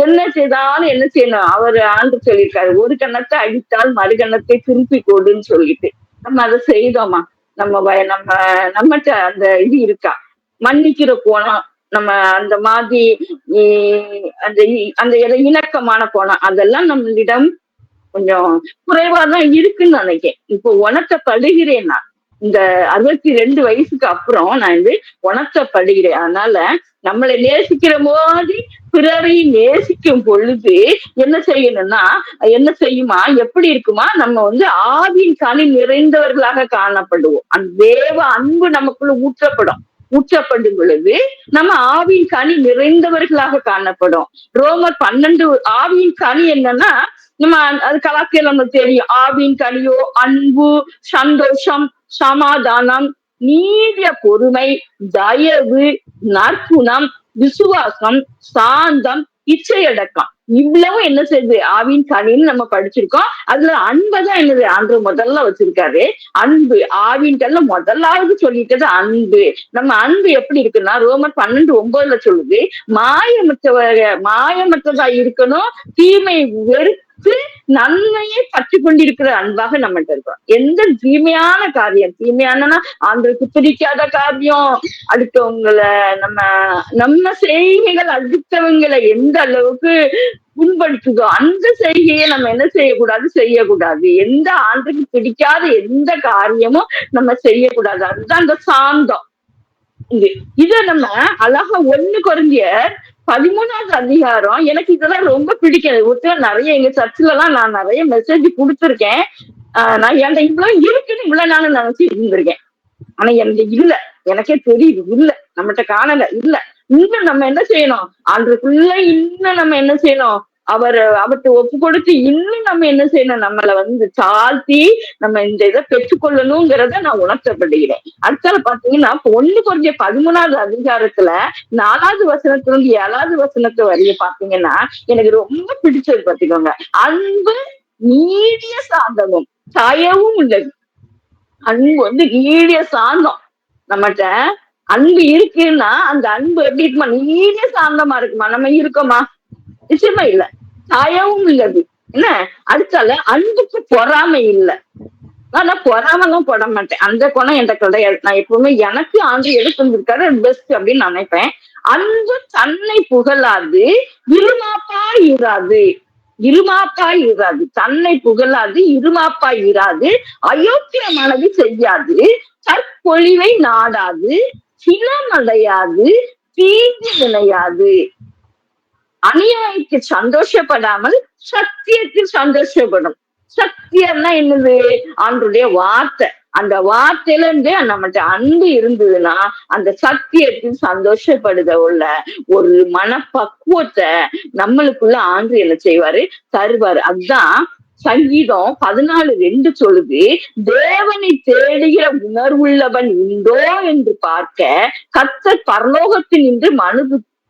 என்ன செய்தாலும் என்ன செய்யணும், அவர் ஆண்டு சொல்லியிருக்காரு, ஒரு கண்ணத்தை அடித்தால் மறு கண்ணத்தை திருப்பி கொடுன்னு சொல்லிட்டு நம்ம அதை செய்தோமா? நம்மகிட்ட அந்த இது இருக்கா? மன்னிக்கிற கோணம், நம்ம அந்த மாதிரி அந்த அந்த இணக்கமான கோணம், அதெல்லாம் நம்மளிடம் கொஞ்சம் குறைவாதான் இருக்குன்னு நினைக்கிறேன். இப்போ உணர்த்தப்படுகிறேன் நான். இந்த 62 வயசுக்கு அப்புறம் நான் உணர்த்தப்படுகிறேன். அதனால நம்மளை நேசிக்கிற மாதிரி பிறரை நேசிக்கும் பொழுது என்ன செய்யணும்னா, என்ன செய்யுமா, எப்படி இருக்குமா, நம்ம ஆவியின் கனி நிறைந்தவர்களாக காணப்படுவோம். அந்த தேவ அன்பு நமக்குள்ள ஊற்றப்படும் பொழுது நம்ம ஆவியின் கனி நிறைந்தவர்களாக காணப்படும். ரோமர் 12 ஆவியின் கனி என்னன்னா, நம்ம அது கலாச்சாரம் நமக்கு தெரியும். ஆவியின் கனியோ அன்பு, சந்தோஷம், சமாதானம், நீடிய பொறுமை, தயவு, நற்குணம், விசுவாசம், சாந்தம், இச்சையடக்கம். இவ்வளவு என்ன செய்யுது, ஆவியின் கனின்னு நம்ம படிச்சிருக்கோம். அதுல அன்பதான் என்னது ஆண்டவர் முதல்ல வச்சிருக்காரு. அன்பு ஆவியின் கனில முதலாவது சொல்லிட்டது அன்பு. நம்ம அன்பு எப்படி இருக்குன்னா, ரோமர் 12:9 சொல்லுது, மாயமற்றதா இருக்கணும், தீமை வெறுத்து நன்மையை பற்றி கொண்டிருக்கிற அன்பாக நம்மகிட்ட இருக்கோம். எந்த தீமையான காரியம், தீமையானனா ஆண்டவருக்கு பிடிக்காத காரியம், அடுத்தவங்களை நம்ம செய்கைகள் அடுத்தவங்களை எந்த அளவுக்கு புண்படுத்துதோ அந்த செய்கையை நம்ம என்ன செய்யக்கூடாது. எந்த ஆண்டுக்கு பிடிக்காத எந்த காரியமும் நம்ம செய்யக்கூடாது. அதுதான் அந்த சாந்தம். இத நம்ம அழகா 1 கொரிந்தியர் 13வது அதிகாரம், எனக்கு இதெல்லாம் ரொம்ப பிடிக்கும். ஒருத்தர் நிறைய எங்க சர்ச்சில் எல்லாம் நான் நிறைய மெசேஜ் கொடுத்துருக்கேன். நான் என்கிட்ட இவ்வளவு இருக்குன்னு இவ்வளவு நானும் நினைச்சு இருந்திருக்கேன். ஆனா எனக்கு இல்ல, எனக்கே தெரியுது இல்ல, நம்மகிட்ட காணல இல்ல. இன்னும் நம்ம என்ன செய்யணும், ஆண்டுக்குள்ள இன்னும் நம்ம என்ன செய்யணும், அவர்கிட்ட ஒப்பு கொடுத்து இன்னும் நம்ம என்ன செய்யணும், நம்மளை தாழ்த்தி நம்ம இந்த இதை பெற்றுக்கொள்ளணுங்கிறத நான் உணர்த்தப்படுகிறேன். அடுத்தால பாத்தீங்கன்னா 1 கொரிந்தியர் 13வது அதிகாரத்துல 4வது வசனத்துல இருந்து 7வது வசனத்து வரைய பாத்தீங்கன்னா எனக்கு ரொம்ப பிடிச்சது. பாத்துக்கோங்க, அன்பு நீடிய சாந்தமும் தயவும் உள்ளது. அன்பு நீடிய சாந்தம். நம்மகிட்ட அன்பு இருக்குன்னா அந்த அன்பு எப்படி இருக்குமா, நீடிய சாந்தமா இருக்குமா? நம்ம இருக்கோமா? நிச்சயமா இல்ல. தயவும் உள்ளது. என்ன அடுத்தால அன்புக்கு பொறாமை இல்லை. நான் பொறாமலாம் போட மாட்டேன், அந்த குணம் என்கிட்ட கிடையாது. நான் எப்பவுமே எனக்கு ஆண்டு எடுத்து வந்திருக்காரு பெஸ்ட் அப்படின்னு நினைப்பேன். அன்பு தன்னை புகழாது, இருமாப்பாய் இராது, தன்னை புகழாது, இருமாப்பாய் இராது, அயோக்கியமானது செய்யாது, தற்பொழிவை நாடாது, சினமடையாது, தீங்கு நினையாது, அநியாயத்துக்கு சந்தோஷப்படாமல் சத்தியத்தில் சந்தோஷப்படும். சத்தியம்னா என்னது, ஆண்டருடைய வார்த்தை. அந்த வார்த்தையில இருந்து நம்மகிட்ட அன்பு இருந்ததுன்னா அந்த சத்தியத்தில் சந்தோஷப்படுத உள்ள ஒரு மனப்பக்குவத்தை நம்மளுக்குள்ள ஆண்டு என்ன செய்வாரு, தருவாரு. அதுதான் சங்கீதம் 14:2 சொல்லுது, தேவனை தேடுகிற உணர்வுள்ளவன் உண்டோ என்று பார்க்க கர்த்தர் பரலோகத்தில் நின்று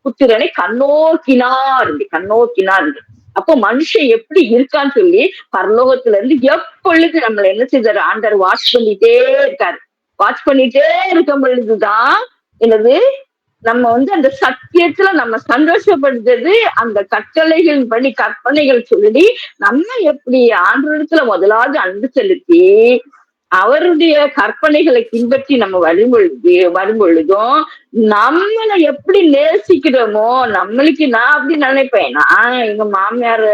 புத்திரனை கண்ணோக்கினார். அப்போ மனுஷன் எப்படி இருக்கான்னு சொல்லி பரலோகத்துல இருந்து எப்பொழுது நம்மள என்ன செய்தாரு, ஆண்டர் வாட்ச் பண்ணிட்டே இருக்காரு. வாட்ச் பண்ணிட்டே இருக்கும் பொழுதுதான் என்னது, நம்ம அந்த சத்தியத்துல நம்ம சந்தோஷப்படுறது, அந்த கட்டளைகள் படி கற்பனைகள் சொல்லி நம்ம எப்படி ஆண்டவரிடத்துல முதலாவது அன்பு செலுத்தி அவருடைய கற்பனைகளை பின்பற்றி நம்ம வரும் பொழுதும் நம்மளை எப்படி நேசிக்கிறோமோ, நம்மளுக்கு நான் அப்படி நினைப்பேன். நான் எங்க மாமியார்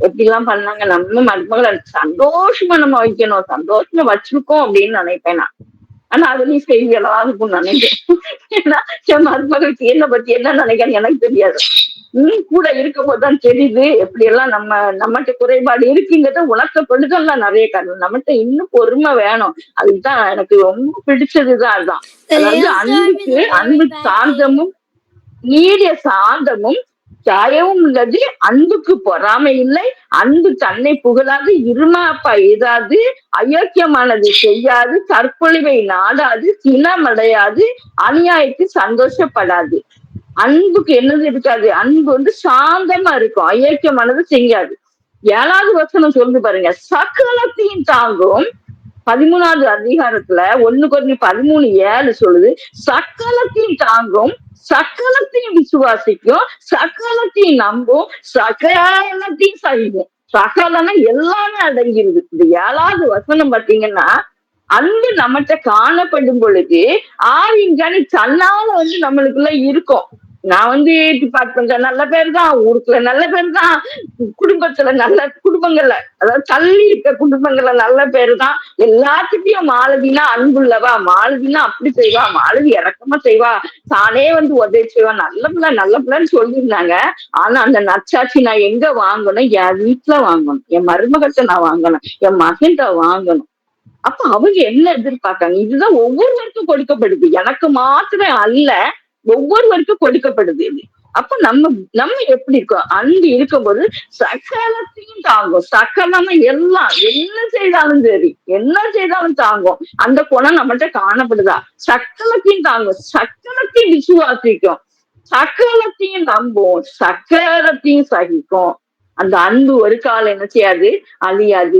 எப்படி எல்லாம் பண்ணாங்க, நம்ம மருமகளை சந்தோஷமா நம்ம வைக்கணும், சந்தோஷமா வச்சிருக்கோம் அப்படின்னு நினைப்பேன் நான். ஆனா அதுலயும் செய்தியெல்லாம் இருக்கும்னு நினைக்கிறேன். ஏன்னா என் மருமகளுக்கு என்ன பத்தி என்ன நினைக்கிறேன்னு எனக்கு தெரியாது. கூட இருக்கும் போதுதான் தெரியுது எப்படி எல்லாம் நம்மகிட்ட குறைபாடு இருக்குங்கிறத உணர்த்தப்படுதெல்லாம் நிறைய காரணம். நம்மகிட்ட இன்னும் பொறுமை வேணும். அதுதான் எனக்கு ரொம்ப பிடிச்சதுதான். அதுதான் அதாவது அன்பு சாந்தமும் நீடிய சாந்தமும் சாயவும் உள்ளது. அன்புக்கு பொறாமை இல்லை. அன்பு தன்னை புகழாது, இருமாப்பா எய்தாது, அயோக்கியமானது செய்யாது, தற்கொலைவை நாடாது, சினமடையாது, அநியாயத்தை சந்தோஷப்படாது. அன்புக்கு என்னது இருக்காது? அன்பு சாந்தமா இருக்கும், அயோக்கியமானது செய்யாது. 7வது வசனம் சொல்லுது பாருங்க, சகலத்தையும் தாங்கும். 13வது அதிகாரத்துல 1 Corinthians 13:7 சொல்லுது, சகலத்தையும் தாங்கும், சகலத்தையும் விசுவாசிக்கும், சகலத்தையும் நம்பும், சகலத்தையும் சகிக்கும். சகலம்னா எல்லாமே அடங்கிருது. இந்த 7வது வசனம் பாத்தீங்கன்னா, அன்பு நம்மகிட்ட காணப்படும் பொழுது ஆவின் கனி தன்னால நம்மளுக்குள்ள இருக்கும். நான் டிபார்ட்மெண்ட்ல நல்ல பேர் தான், ஊருக்குள்ள நல்ல பேர் தான், குடும்பத்துல நல்ல குடும்பங்கள்ல, அதாவது தள்ளி இருக்க குடும்பங்கள்ல நல்ல பேரு தான். எல்லாத்துட்டையும் மாலதினா அன்புள்ளவா, மாலதினா அப்படி செய்வா, மாலதி இறக்கமா செய்வா, தானே உதவி செய்வா, நல்ல பிள்ளைன்னு சொல்லியிருந்தாங்க. ஆனா அந்த நச்சாட்சி நான் எங்க வாங்கணும்? என் வீட்டுல வாங்கணும், என் மருமகத்தை நான் வாங்கணும், என் மகன்கிட்ட வாங்கணும். அப்ப அவங்க என்ன எதிர்பார்க்காங்க? இதுதான் ஒவ்வொருவருக்கும் கொடுக்கப்படுது, எனக்கு மாத்திரம் அல்ல, ஒவ்வொருவருக்கும் கொடுக்கப்படுது. அப்ப நம்ம எப்படி இருக்கோம்? அன்பு இருக்கும்போது சகலத்தையும் தாங்கும். சகலமா எல்லாம் என்ன செய்தாலும் சரி, என்ன செய்தாலும் தாங்கும். அந்த குணம் நம்மகிட்ட காணப்படுதா? சகலத்தையும் தாங்கும், சகலத்தையும் விசுவாசிக்கும், சகலத்தையும் நம்பும், சகலத்தையும் சகிக்கும். அந்த அன்பு ஒரு காலம் என்ன செய்யாது? அழியாது.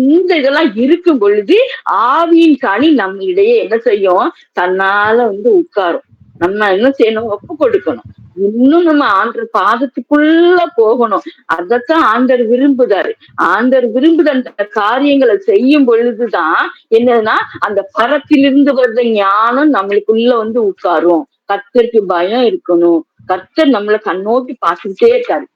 இந்த இதெல்லாம் இருக்கும் பொழுது ஆவியின் கனி நம்ம இடையே என்ன செய்யும்? தன்னால உட்காரும். நம்ம என்ன செய்யணும்? ஒப்பு கொடுக்கணும். இன்னும் நம்ம ஆண்டர் பாதத்துக்குள்ள போகணும். அதத்தான் ஆண்டர் விரும்புதாரு. ஆண்டர் விரும்புத அந்த காரியங்களை செய்யும் பொழுதுதான் என்னன்னா, அந்த பரத்திலிருந்து வர்ற ஞானம் நம்மளுக்குள்ள உட்காரும். கர்த்தருக்கு பயம் இருக்கணும். கர்த்தர் நம்மளை கண்ணோக்கி பார்த்துக்கிட்டே இருக்காரு.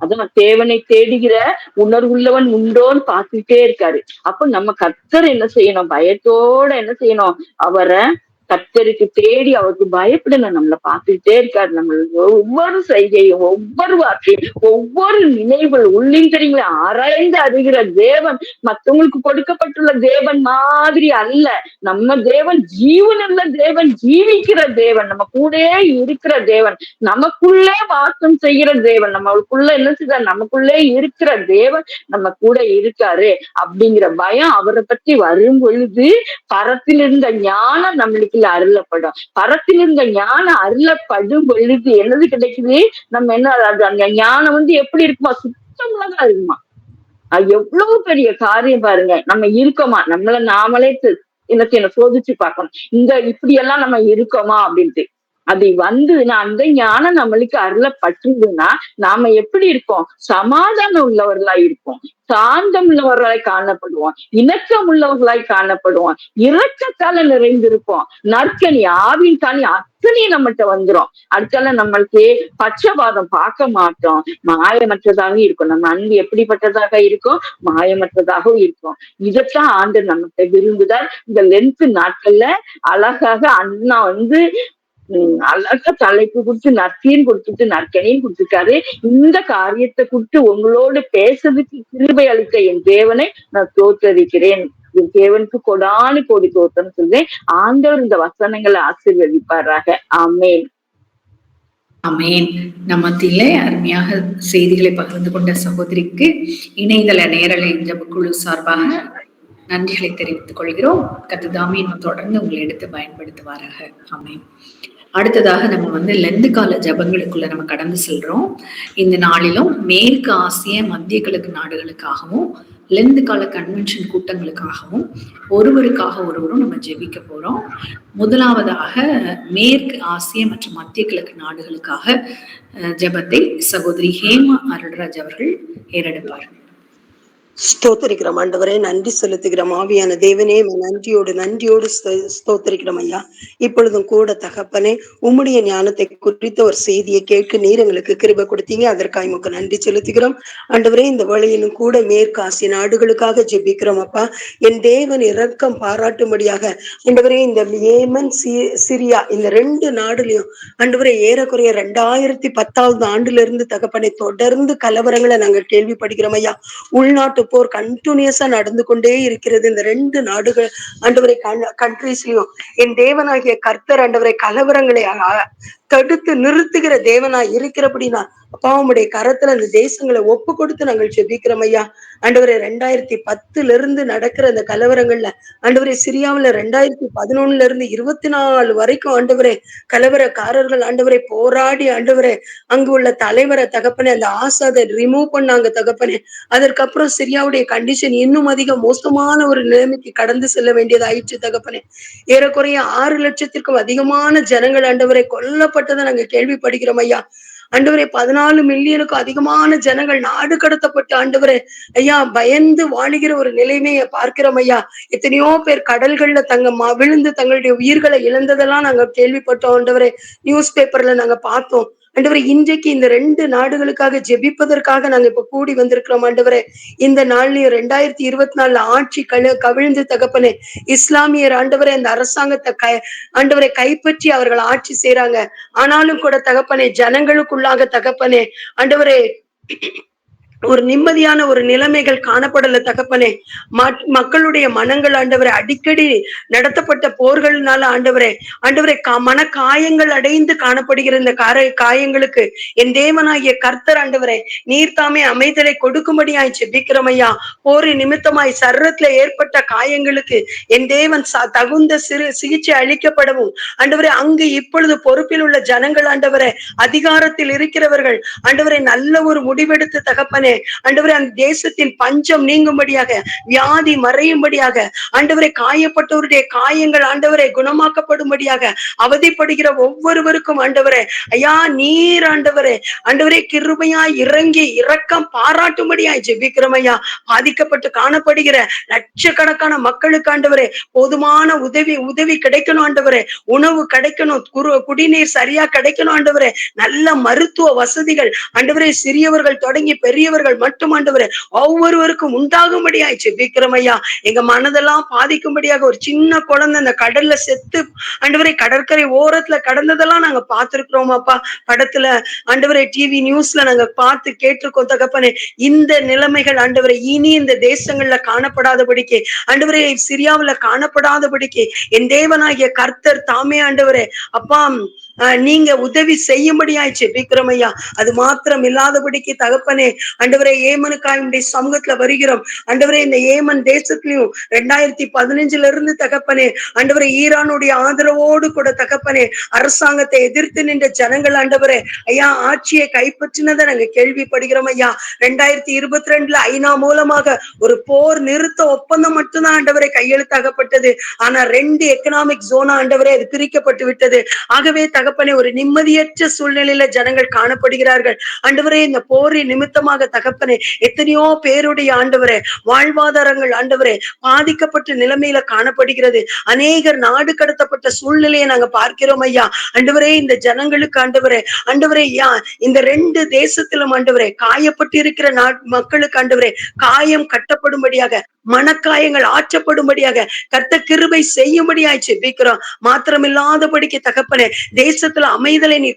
அதான் தேவனை தேடுகிற உணர்வுள்ளவன் உண்டோன்னு பார்த்துக்கிட்டே இருக்காரு. அப்ப நம்ம கர்த்தர் என்ன செய்யணும்? பயத்தோட என்ன செய்யணும்? அவரை கர்த்தருக்கு தேடி அவருக்கு பயப்படணும். நம்மளை பார்த்துக்கிட்டே இருக்காரு. நம்மளுக்கு ஒவ்வொரு செய்கையும், ஒவ்வொரு வார்த்தையும், ஒவ்வொரு நினைவுகள் உள்ளின் தெரியுங்களா ஆராய்ந்து அறிகிற தேவன் மத்தவங்களுக்கு கொடுக்கப்பட்டுள்ள தேவன் மாதிரி அல்ல. நம்ம தேவன் ஜீவனுள்ள தேவன், ஜீவிக்கிற தேவன், நம்ம கூட இருக்கிற தேவன், நமக்குள்ளே வாசம் செய்கிற தேவன், நம்மளுக்குள்ள என்ன செய்ய, நமக்குள்ளே இருக்கிற தேவன் நம்ம கூட இருக்காரு அப்படிங்கிற பயம் அவரை பற்றி வரும் பொழுது பரத்தில் இருந்த ஞானம் நம்மளுக்கு அருளப்படும். பரத்தில் இருந்த ஞானம் அருளப்படும் பொழுது என்னது கிடைக்குது? நம்ம என்ன அந்த ஞானம் எப்படி இருக்குமா? சுத்தமாதான் இருக்குமா. எவ்வளவு பெரிய காரியம் பாருங்க. நம்ம இருக்கோமா? நம்மள நாமளே என்ன சோதிச்சு பார்க்கணும். இப்படி எல்லாம் நம்ம இருக்கோமா அப்படின்ட்டு. அது அந்த ஞானம் நம்மளுக்கு அருளப்பட்டுதுன்னா நாம எப்படி இருப்போம்? சமாதானம் உள்ளவர்களாய் இருப்போம், சாந்தம் உள்ளவர்களாய் காணப்படுவோம், இணக்கம் உள்ளவர்களாய் காணப்படுவோம், இரக்கத்தால நிறைந்திருப்போம். நற்கனி, ஆவின் கனி அத்தனை நம்மகிட்ட வந்துரும். அடுத்தால நம்மளுக்கு பட்சபாதம் பார்க்க மாட்டோம், மாயமற்றதாக இருக்கும். நம்ம அன்பு எப்படிப்பட்டதாக இருக்கும்? மாயமற்றதாகவும் இருக்கும். இதைத்தான் ஆண்டவர் நம்மகிட்ட விரும்புதார். இந்த லென்த் நாட்கள்ல அழகாக அண்ணா அழகா தலைப்பு கொடுத்து நற்கீன் கொடுத்துட்டு நற்கனியும் கொடுத்துருக்காரு. இந்த காரியத்தை கொடுத்து உங்களோடு பேசுறதுக்கு கிருபை அளித்த என் தேவனை நான் தோற்றறிக்கிறேன். என் தேவனுக்கு கொடானு கோடி தோற்றம்னு சொல்றேன். ஆண்டவர் இந்த வசனங்களை ஆசீர்வதிப்பாராக. ஆமேன். ஆமேன். நம்ம மத்தியிலே அருமையாக செய்திகளை பகிர்ந்து கொண்ட சகோதரிக்கு இணையதள நேரலை ஜெபக்குழு சார்பாக நன்றிகளை தெரிவித்துக் கொள்கிறோம். கர்த்தர் இன்னும் தொடர்ந்து உங்களை எடுத்து பயன்படுத்துவாராக. ஆமேன். அடுத்ததாக நம்ம லெந்து கால ஜபங்களுக்குள்ள நம்ம கடந்து செல்றோம். இந்த நாளிலும் மேற்கு ஆசிய மத்திய கிழக்கு நாடுகளுக்காகவும் லெந்து கால கன்வென்ஷன் கூட்டங்களுக்காகவும் ஒருவரும் நம்ம ஜெபிக்க போறோம். முதலாவதாக மேற்கு ஆசிய மற்றும் மத்திய கிழக்கு நாடுகளுக்காக ஜெபத்தை சகோதரி ஹேமா அருள்ராஜ் அவர்கள் ஏறெடுப்பார்கள். ஸ்தோத்தரிக்கிறோம் ஆண்டவரே, நன்றி செலுத்துகிறோம். ஆவியான தேவனே, நன்றியோடு ஸ்தோத்தரிக்கிறோம் ஐயா. இப்பொழுதும் கூட தகப்பனே, உம்முடைய ஞானத்தை குறித்த ஒரு செய்தியை கேட்க நீர் எங்களுக்கு கிருபை கொடுத்தீங்க. அதற்காக உமக்கு நன்றி செலுத்துகிறோம் ஆண்டவரே. இந்த வேளையிலும் கூட மேற்கு ஆசிய நாடுகளுக்காக ஜெபிக்கிறோம் அப்பா. என் தேவன் இரக்கம் பாராட்டும்படியாக ஆண்டவரே, இந்த ஏமன் சிரியா இந்த 2 நாடுலயும் ஆண்டவரே ஏறக்குறைய 2010 ஆண்டுல இருந்து தகப்பனை தொடர்ந்து கலவரங்களை நாங்கள் கேள்விப்படுகிறோம் ஐயா. உள்நாட்டு போர் கண்டினியூஸா நடந்து கொண்டே இருக்கிறது. இந்த 2 நாடுகள் ஆண்டவரை கண்ட்ரீஸ்லயும் என் தேவனாகிய கர்த்தர் ஆண்டவரை கலவரங்களை தடுத்து நிறுத்துகிற தேவனாய் இருக்கிறபடினா அப்பா உம்முடைய கரத்துல அந்த தேசங்களை ஒப்பு கொடுத்து நாங்கள் ஜெபிக்கிறோம் ஐயா. ஆண்டவரே 2010 இருந்து நடக்கிற அந்த கலவரங்கள்ல ஆண்டவரே சிரியாவுல 2011 இருந்து 24 வரைக்கும் ஆண்டவரே கலவரக்காரர்கள் ஆண்டவரை போராடி ஆண்டவரே அங்கு உள்ள தலைவரை தகப்பனே அந்த ஆசாதை ரிமூவ் பண்ணாங்க தகப்பனே. அதற்கப்புறம் சிரியாவுடைய கண்டிஷன் இன்னும் அதிக மோசமான ஒரு நிலைமைக்கு கடந்து செல்ல வேண்டியதாயிற்று தகப்பனே. ஏறக்குறைய 6 லட்சத்திற்கும் அதிகமான ஜனங்கள் ஆண்டவரை கொல்லப்பட்டதை நாங்க கேள்விப்படுகிறோம் ஐயா. ஆண்டவரே 14 மில்லியனுக்கும் அதிகமான ஜனங்கள் நாடு கடத்தப்பட்டு ஆண்டவரே ஐயா பயந்து வாழுகிற ஒரு நிலைமையை பார்க்கிறோம் ஐயா. எத்தனையோ பேர் கடல்கள்ல விழுந்து தங்களுடைய உயிர்களை இழந்ததெல்லாம் நாங்க கேள்விப்பட்டோம் ஆண்டவரே. நியூஸ் பேப்பர்ல நாங்க பார்த்தோம் ஆண்டவரே. இன்றைக்கு இந்த 2 நாடுகளுக்காக ஜெபிப்பதற்காக நாங்க இப்ப கூடி வந்திருக்கிறோம் ஆண்டவரே. இந்த நாள்லயும் 2024 ஆட்சி கவிழ்ந்து தகப்பனே இஸ்லாமியர் ஆண்டவரே அந்த அரசாங்கத்தை ஆண்டவரை கைப்பற்றி அவர்கள் ஆட்சி செய்யறாங்க. ஆனாலும் கூட தகப்பனே ஜனங்களுக்குள்ளாக தகப்பனே ஆண்டவரே ஒரு நிம்மதியான ஒரு நிலைமைகள் காணப்படல தகப்பனே. மக்களுடைய மனங்கள் ஆண்டவரை அடிக்கடி நடத்தப்பட்ட போர்கள்னால ஆண்டவரே மன காயங்கள் அடைந்து காணப்படுகிற இந்த காயங்களுக்கு என் தேவனாகிய கர்த்தர் ஆண்டவரே நீர் தாமே அமைதலை கொடுக்கும்படியாய் ஜெபிக்கிறோம் ஐயா. போரி நிமித்தமாய் சர்ரத்துல ஏற்பட்ட காயங்களுக்கு என் தேவன் தகுந்த சிகிச்சை அளிக்கப்படவும் ஆண்டவரே அங்கு இப்பொழுது பொறுப்பில் உள்ள ஜனங்கள் ஆண்டவரே அதிகாரத்தில் இருக்கிறவர்கள் ஆண்டவரை நல்ல ஒரு முடிவெடுத்து தகப்பனே ஆண்டவரே அந்த தேசத்தில் பஞ்சம் நீங்கும்படியாக வியாதி மறையும்படியாக ஆண்டவரை காயப்பட்டவருடைய காயங்கள் ஆண்டவரை குணமாக்கப்படும்படியாக அவதிப்படுகிற ஒவ்வொருவருக்கும் ஆண்டவரே ஐயா நீர் ஆண்டவரே கிருபையாய் இறங்கி இரக்கம் பாராட்டும்படியாய் ஜெபிக்கிறோம் ஐயா. பாதிக்கப்பட்டு காணப்படுகிற லட்சக்கணக்கான மக்களுக்கு ஆண்டவரே போதுமான உதவி கிடைக்கணும் ஆண்டவரே. உணவு கிடைக்கணும், குடிநீர் சரியா கிடைக்கணும் ஆண்டவரே. நல்ல மருத்துவ வசதிகள் ஆண்டவரே சிறியவர்கள் தொடங்கி பெரியவர்கள் மட்டும் ஆண்டவரே ஒவ்வொருவருக்கும் உண்டாகும்படியாய் ஜெபிக்கிறோம் ஐயா. எங்க மனதெல்லாம் பாதிக்கும்படியாக ஒரு சின்ன குழந்தை அந்த கடல்ல செத்து ஆண்டவரே கடற்கரை ஓரத்துல கடந்ததெல்லாம் நாங்க பார்த்திருக்கிறோம் அப்பா. படத்துல ஆண்டவரே டிவி நியூஸ்ல நாங்க பார்த்து கேட்டிருக்கோம் தகப்பனே. இந்த நிலைமைகள் ஆண்டவரை இனி இந்த தேசங்கள்ல காணப்படாதபடிக்கு ஆண்டவரே சிரியாவுல காணப்படாதபடிக்கு என் தேவனாகிய கர்த்தர் தாமே ஆண்டவரே அப்பா நீங்க உதவி செய்யும்படியாய் ஜெபிக்கிறோம் ஐயா. அது மாத்திரம் இல்லாதபடிக்கு தகப்பனே ஆண்டவரே ஏமனுக்காய் சமூகத்துல வருகிறோம் ஆண்டவரே. இந்த ஏமன் தேசத்திலையும் 2015 இருந்து தகப்பனே ஆண்டவரே ஈரானுடைய ஆதரவோடு கூட தகப்பனே அரசாங்கத்தை எதிர்த்து நின்ற ஜனங்கள் ஆண்டவரே ஐயா ஆட்சியை கைப்பற்றினதை நாங்க கேள்விப்படுகிறோம் ஐயா. 2022 ஐநா மூலமாக ஒரு போர் நிறுத்த ஒப்பந்தம் மட்டும்தான் ஆண்டவரை கையெழுத்தாகப்பட்டது. ஆனா 2 எக்கனாமிக் ஜோனா ஆண்டவரே அது பிரிக்கப்பட்டு விட்டது. ஆகவே தகப்பனே ஒரு நிம்மதியற்ற சூழ்நிலையில ஜனங்கள் காணப்படுகிறார்கள் ஆண்டவரே. இந்த போரின் நிமித்தமாக தகப்பனே எத்தனையோ பேருடைய ஆண்டவரே வாழ்வாதாரங்கள் ஆண்டவரே பாதிக்கப்பட்ட நிலைமையில காணப்படுகிறது. அநேகர் நாடு கடத்தப்பட்ட சூழ்நிலையை நாங்க பார்க்கிறோம் ஐயா. ஆண்டவரே இந்த ஜனங்களுக்கு ஆண்டவரே இந்த 2 தேசத்திலும் ஆண்டவரே காயப்பட்டு இருக்கிற மக்களுக்கு ஆண்டவரே காயம் கட்டப்படும்படியாக மனக்காயங்கள் ஆற்றப்படும்படியாக கர்த்தர் கிருபை செய்யும்படியாய் ஜெபிக்கிறோம். மாத்திரமில்லாதபடிக்கு தகப்பனே தேசத்துல அமைதலை நீ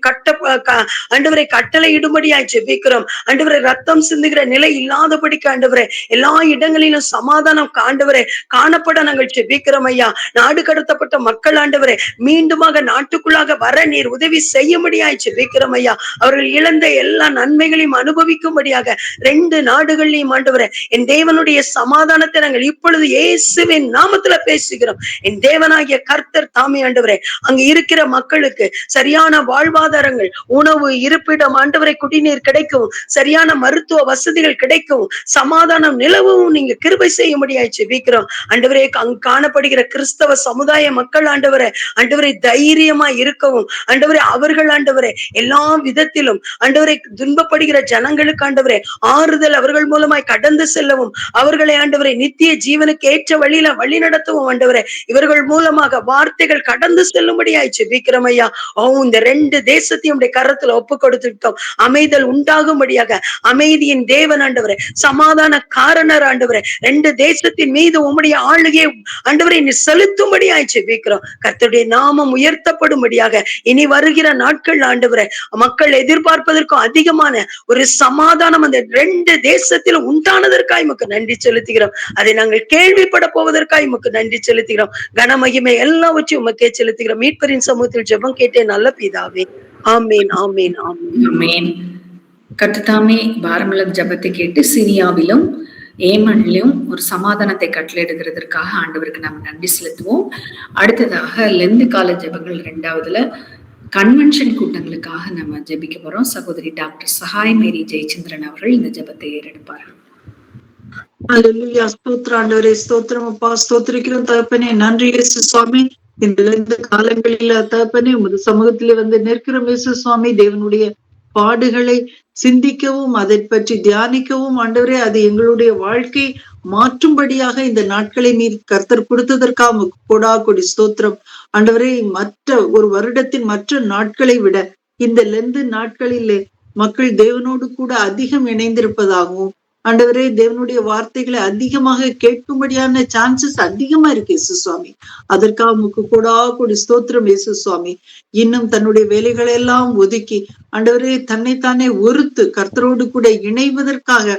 ஆண்டவரை கட்டளை இடும்படியாய் ஜெபிக்கிறோம் ஆண்டவரை. ரத்தம் சிந்துகிற நிலை இல்லாதபடிக்கு ஆண்டவரே எல்லா இடங்களிலும் சமாதானம் ஆண்டவரே காணப்பட நாங்கள் ஜெபிக்கிறோம் ஐயா. நாடு கடத்தப்பட்ட மக்கள் ஆண்டவரே மீண்டுமாக நாட்டுக்குள்ளாக வர நீர் உதவி செய்யும்படியாய் ஜெபிக்கிறோம் ஐயா. அவர்கள் இழந்த எல்லா நன்மைகளையும் அனுபவிக்கும்படியாக 2 நாடுகளையும் ஆண்டவரே என் தேவனுடைய சமாதானத்தை நாங்கள் இப்பொழுது இயேசுவின் நாமத்துல பேசுகிறோம். என் தேவனாகிய கர்த்தர் தாமே ஆண்டவரே அங்க இருக்கிற மக்களுக்கு சரியான வாழ்வாதாரங்கள், உணவு, இருப்பிடம் ஆண்டவரை, குடிநீர் கிடைக்கும், சரியான மருத்துவ வசதிகள் கிடைக்கும், சமாதானம் நிலவும் நீங்க கிருபை செய்ய முடியாது ஜெபிக்கிறோம் ஆண்டவரே. காணப்படுகிற கிறிஸ்தவ சமுதாய மக்கள் ஆண்டவரை தைரியமா இருக்கவும் ஆண்டவரே, அவர்கள் ஆண்டவரே எல்லா விதத்திலும் ஆண்டவரை துன்பப்படுகிற ஜனங்களுக்கு ஆண்டவரே ஆறுதல் அவர்கள் மூலமாய் கடந்து செல்லவும், அவர்களை ஆண்டவரை நித்திய ஜீவனுக்கு ஏற்ற வழியில வழி நடத்தவும் ஆண்டவரே, இவர்கள் மூலமாக வார்த்தைகள் கடந்து செல்லும்படியாய் ஜெபிக்கிறோம் ஐயா. இந்த 2 தேசத்தையும் உடைய கரத்துல ஒப்பு கொடுத்துட்டோம். அமைதல் உண்டாகும்படியாக அமைதியின் தேவன் ஆண்டவரே, சமாதான காரணர் ஆண்டவரே, 2 தேசத்தின் மீது உம்முடைய ஆளுகையை ஆண்டவரை நீ செலுத்தும்படியாய் ஜெபிக்கிறோம். கர்த்தருடைய நாமம் உயர்த்தப்படும்படியாக இனி வருகிற நாட்கள் ஆண்டவரே மக்கள் எதிர்பார்ப்பதற்கும் அதிகமான ஒரு சமாதானம் அந்த 2 தேசத்திலும் உண்டானதற்காய் உமக்கு நன்றி செலுத்துகிறோம். அதை நாங்கள் கேள்விப்பட போவதற்காய் உமக்கு நன்றி செலுத்துகிறோம். கனமகிமை எல்லாவற்றையும் உமக்கே செலுத்துகிறோம். மீட்பரின் சமூகத்தில் ஜெபம் கேட்டே நல்ல பிதாவே, ஆமேன், ஆமேன், ஆமேன். ஆமென். கர்த்தர் பாரமுள்ள ஜெபத்தை கேட்டு சிரியாவிலும் ஏமனிலும் ஒரு சமாதானத்தை கட்டளையிடுகிறதற்காக ஆண்டவருக்கு நம்ம நன்றி செலுத்துவோம். அடுத்ததாக லெந்து கால ஜெபங்கள் 2வதுல கன்வென்ஷன் கூட்டங்களுக்காக நம்ம ஜெபிக்க போறோம். சகோதரி டாக்டர் சகாய் மேரி ஜெயச்சந்திரன் அவர்கள் இந்த ஜெபத்தை ஏறெடுப்பார்கள். அல்லேலூயா. ஸ்தோத்திரம் ஆண்டவரே, ஸ்தோத்திரம் அப்பா, ஸ்தோத்திரிக்கிறோம் தகப்பனே. நன்றி இயேசு சுவாமி. இந்த காலங்களில தகப்பனே உமது சமூகத்திலே வந்து நிற்கிறோம் இயேசு சுவாமி. தேவனுடைய பாடுகளை சிந்திக்கவும் அதை பற்றி தியானிக்கவும் ஆண்டவரே, அது எங்களுடைய வாழ்க்கை மாற்றும்படியாக இந்த நாட்களை நீர் கர்த்தர் கொடுத்ததற்காக கொடி ஸ்தோத்திரம் ஆண்டவரே. மற்ற ஒரு வருடத்தின் மற்ற நாட்களை விட இந்த லெந்து நாட்களிலே மக்கள் தேவனோடு கூட அதிகம் இணைந்திருப்பதாகவும் ஆண்டவரே, தேவனுடைய வார்த்தைகளை அதிகமாக கேட்கும்படியான சான்சஸ் அதிகமா இருக்கு இயேசு சுவாமி. அதற்காக உமக்கு கொடி ஸ்தோத்திரம் இயேசு சுவாமி. இன்னும் தன்னுடைய வேலைகளை எல்லாம் ஒதுக்கி ஆண்டவரே தன்னைத்தானே ஒருத்து கர்த்தரோடு கூட இணைவதற்காக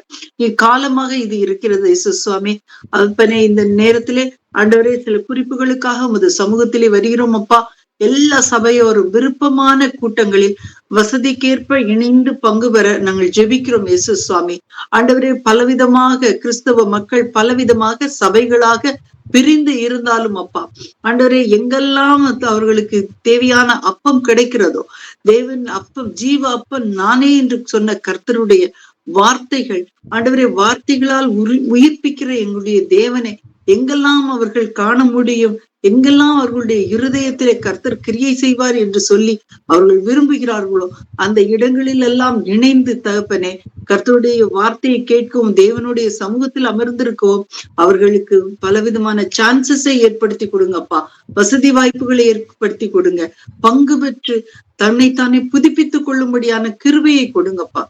காலமாக இது இருக்கிறது இயேசு சுவாமி. அப்பனே, இந்த நேரத்திலே ஆண்டவரே சில குறிப்புகளுக்காக உமது சமூகத்திலே வருகிறோம் அப்பா. எல்லா சபையோரும் விருப்பமான கூட்டங்களில் வசதிக்கேற்ப இணைந்து பங்கு பெற நாங்கள் ஜெபிக்கிறோம் இயேசு சுவாமி. ஆண்டவரே, பலவிதமாக கிறிஸ்தவ மக்கள் பலவிதமாக சபைகளாக பிரிந்து இருந்தாலும் அப்பா ஆண்டவரே, எங்கெல்லாம் அவர்களுக்கு தேவையான அப்பம் கிடைக்கிறதோ, தேவன் அப்பம் ஜீவ அப்பம் நானே என்று சொன்ன கர்த்தருடைய வார்த்தைகள் ஆண்டவரே, வார்த்தைகளால் உயிர்ப்பிக்கிற எங்களுடைய தேவனை எங்கெல்லாம் அவர்கள் காண முடியும், எங்கெல்லாம் அவர்களுடைய இருதயத்திலே கர்த்தர் கிரியை செய்வார் என்று சொல்லி அவர்கள் விரும்புகிறார்களோ அந்த இடங்களில் எல்லாம் இணைந்து தகப்பனே கர்த்தருடைய வார்த்தையை கேட்கவும் தேவனுடைய சமூகத்தில் அமர்ந்திருக்கவும் அவர்களுக்கு பலவிதமான சான்சஸை ஏற்படுத்தி கொடுங்கப்பா. வசதி வாய்ப்புகளை ஏற்படுத்தி கொடுங்க. பங்கு பெற்று தன்னைத்தானே புதுப்பித்துக் கொள்ளும்படியான கிருபையை கொடுங்கப்பா.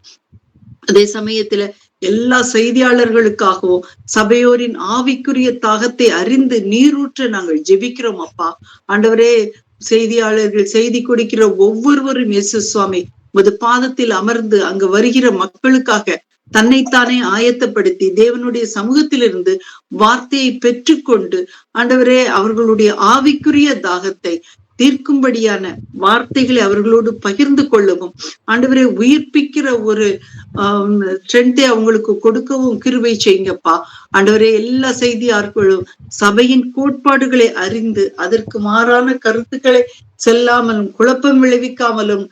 அதே சமயத்துல எல்லா செய்தியாளர்களுக்காகவும் சபையோரின் ஆவிக்குரிய தாகத்தை அறிந்து நீரூற்ற நாங்கள் ஜெபிக்கிறோம் அப்பா. ஆண்டவரே, செய்தியாளர்கள் செய்தி கொடுக்கிற ஒவ்வொருவரும் இயேசு சுவாமி உமது பாதத்தில் அமர்ந்து அங்கு வருகிற மக்களுக்காக தன்னைத்தானே ஆயத்தப்படுத்தி தேவனுடைய சமூகத்திலிருந்து வார்த்தையை பெற்றுக்கொண்டு ஆண்டவரே அவர்களுடைய ஆவிக்குரிய தாகத்தை தீர்க்கும்படியான வார்த்தைகளை அவர்களோடு பகிர்ந்து கொள்ளவும் ஆண்டவரை உயிர்ப்பிக்கிற ஒரு ஸ்ட்ரென்த்தை அவங்களுக்கு கொடுக்கவும் கிருபை செய்யுங்கப்பா. ஆண்டவரே, எல்லா செய்தியாளர்களும் சபையின் கோட்பாடுகளை அறிந்து அதற்கு மாறான கருத்துக்களை செல்லாமலும் குழப்பம் விளைவிக்காமலும்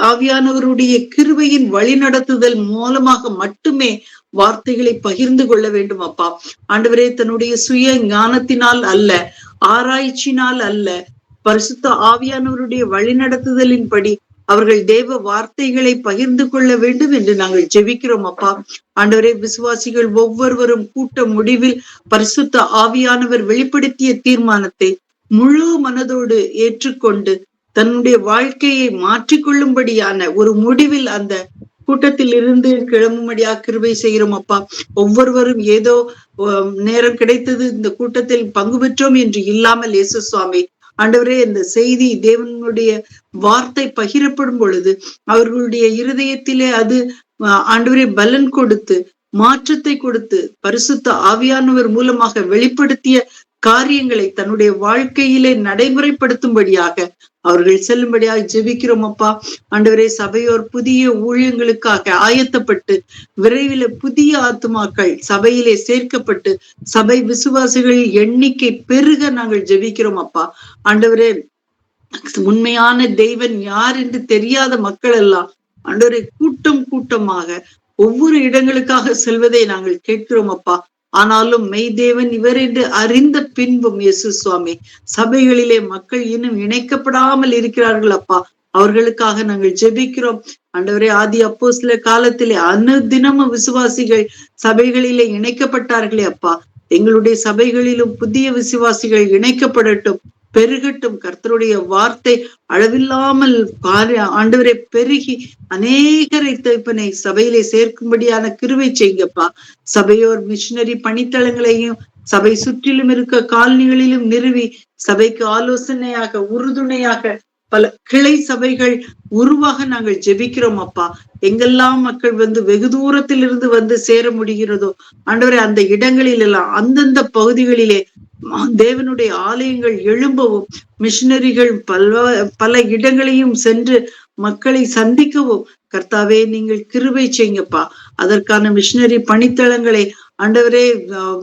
ஆவியானவருடைய கிருபையின் வழிநடத்துதல் மூலமாக மட்டுமே வார்த்தைகளை பகிர்ந்து கொள்ள வேண்டும் அப்பா. ஆண்டவரே, தன்னுடைய சுய ஞானத்தினால் அல்ல, ஆராய்ச்சினால் அல்ல, பரிசுத்த ஆவியானவருடைய வழிநடத்துதலின்படி அவர்கள் தேவ வார்த்தைகளை பகிர்ந்து கொள்ள வேண்டும் என்று நாங்கள் ஜெபிக்கிறோம் அப்பா. ஆண்டவரே, விசுவாசிகள் ஒவ்வொருவரும் கூட்ட முடிவில் பரிசுத்த ஆவியானவர் வெளிப்படுத்திய தீர்மானத்தை முழு மனதோடு ஏற்றுக்கொண்டு தன்னுடைய வாழ்க்கையை மாற்றிக்கொள்ளும்படியான ஒரு முடிவில் அந்த கூட்டத்தில் இருந்து கிளம்பும்படியா கிருபை செய்கிறோம் அப்பா. ஒவ்வொருவரும் ஏதோ நேரம் கிடைத்தது இந்த கூட்டத்தில் பங்கு பெற்றோம் என்று இல்லாமல் இயேசு சுவாமி ஆண்டவரே, இந்த செய்தி தேவனுடைய வார்த்தை பகிரப்படும் பொழுது அவர்களுடைய இருதயத்திலே அது ஆண்டவரே பலன் கொடுத்து மாற்றத்தை கொடுத்து பரிசுத்த ஆவியானவர் மூலமாக வெளிப்படுத்திய காரியங்களை தன்னுடைய வாழ்க்கையிலே நடைமுறைப்படுத்தும்படியாக அவர்கள் செல்லும்படியாக ஜெபிக்கிறோம் அப்பா. ஆண்டவரே, சபையோர் புதிய ஊழியங்களுக்காக ஆயத்தப்பட்டு விரைவில் புதிய ஆத்துமாக்கள் சபையிலே சேர்க்கப்பட்டு சபை விசுவாசிகளின் எண்ணிக்கை பெருக நாங்கள் ஜெபிக்கிறோம் அப்பா. ஆண்டவரே, உண்மையான தெய்வன் யார் என்று தெரியாத மக்கள் எல்லாம் ஆண்டவரை கூட்டம் கூட்டமாக ஒவ்வொரு இடங்களுக்காக செல்வதை நாங்கள் கேட்கிறோம் அப்பா. ஆனாலும் மெய்தேவன் இவர் என்று அறிந்த பின்பும் இயேசு சுவாமி சபைகளிலே மக்கள் இன்னும் இணைக்கப்படாமல் இருக்கிறார்கள் அப்பா. அவர்களுக்காக நாங்கள் ஜெபிக்கிறோம் ஆண்டவரே. ஆதி அப்போஸ்தலர் காலத்திலே அனுதினமும் விசுவாசிகள் சபைகளிலே இணைக்கப்பட்டார்களே அப்பா. எங்களுடைய சபைகளிலும் புதிய விசுவாசிகள் இணைக்கப்படட்டும், பெருகட்டும். கர்த்தருடைய வார்த்தை அளவில்லாமல் ஆண்டவரை பெருகி அநேகரை தகப்பனை சபையிலே சேர்க்கும்படியான கிருபை செய்யுங்கப்பா. சபையோர் மிஷினரி பணித்தளங்களையும் சபை சுற்றிலும் இருக்க காலனிகளிலும் நிறுவி சபைக்கு ஆலோசனையாக உறுதுணையாக பல கிளை சபைகள் உருவாக நாங்கள் ஜெபிக்கிறோம் அப்பா. எங்கெல்லாம் மக்கள் வெகு தூரத்தில் இருந்து வந்து சேர முடிகிறதோ ஆண்டவரே, அந்த இடங்களில் எல்லாம் அந்தந்த பகுதிகளிலே தேவனுடைய ஆலயங்கள் எழும்பவும், மிஷினரிகள் பல இடங்களையும் சென்று மக்களை சந்திக்கவும் கர்த்தாவே நீங்கள் கிருபை செய்யுங்கப்பா. அதற்கான மிஷினரி பணித்தளங்களை ஆண்டவரே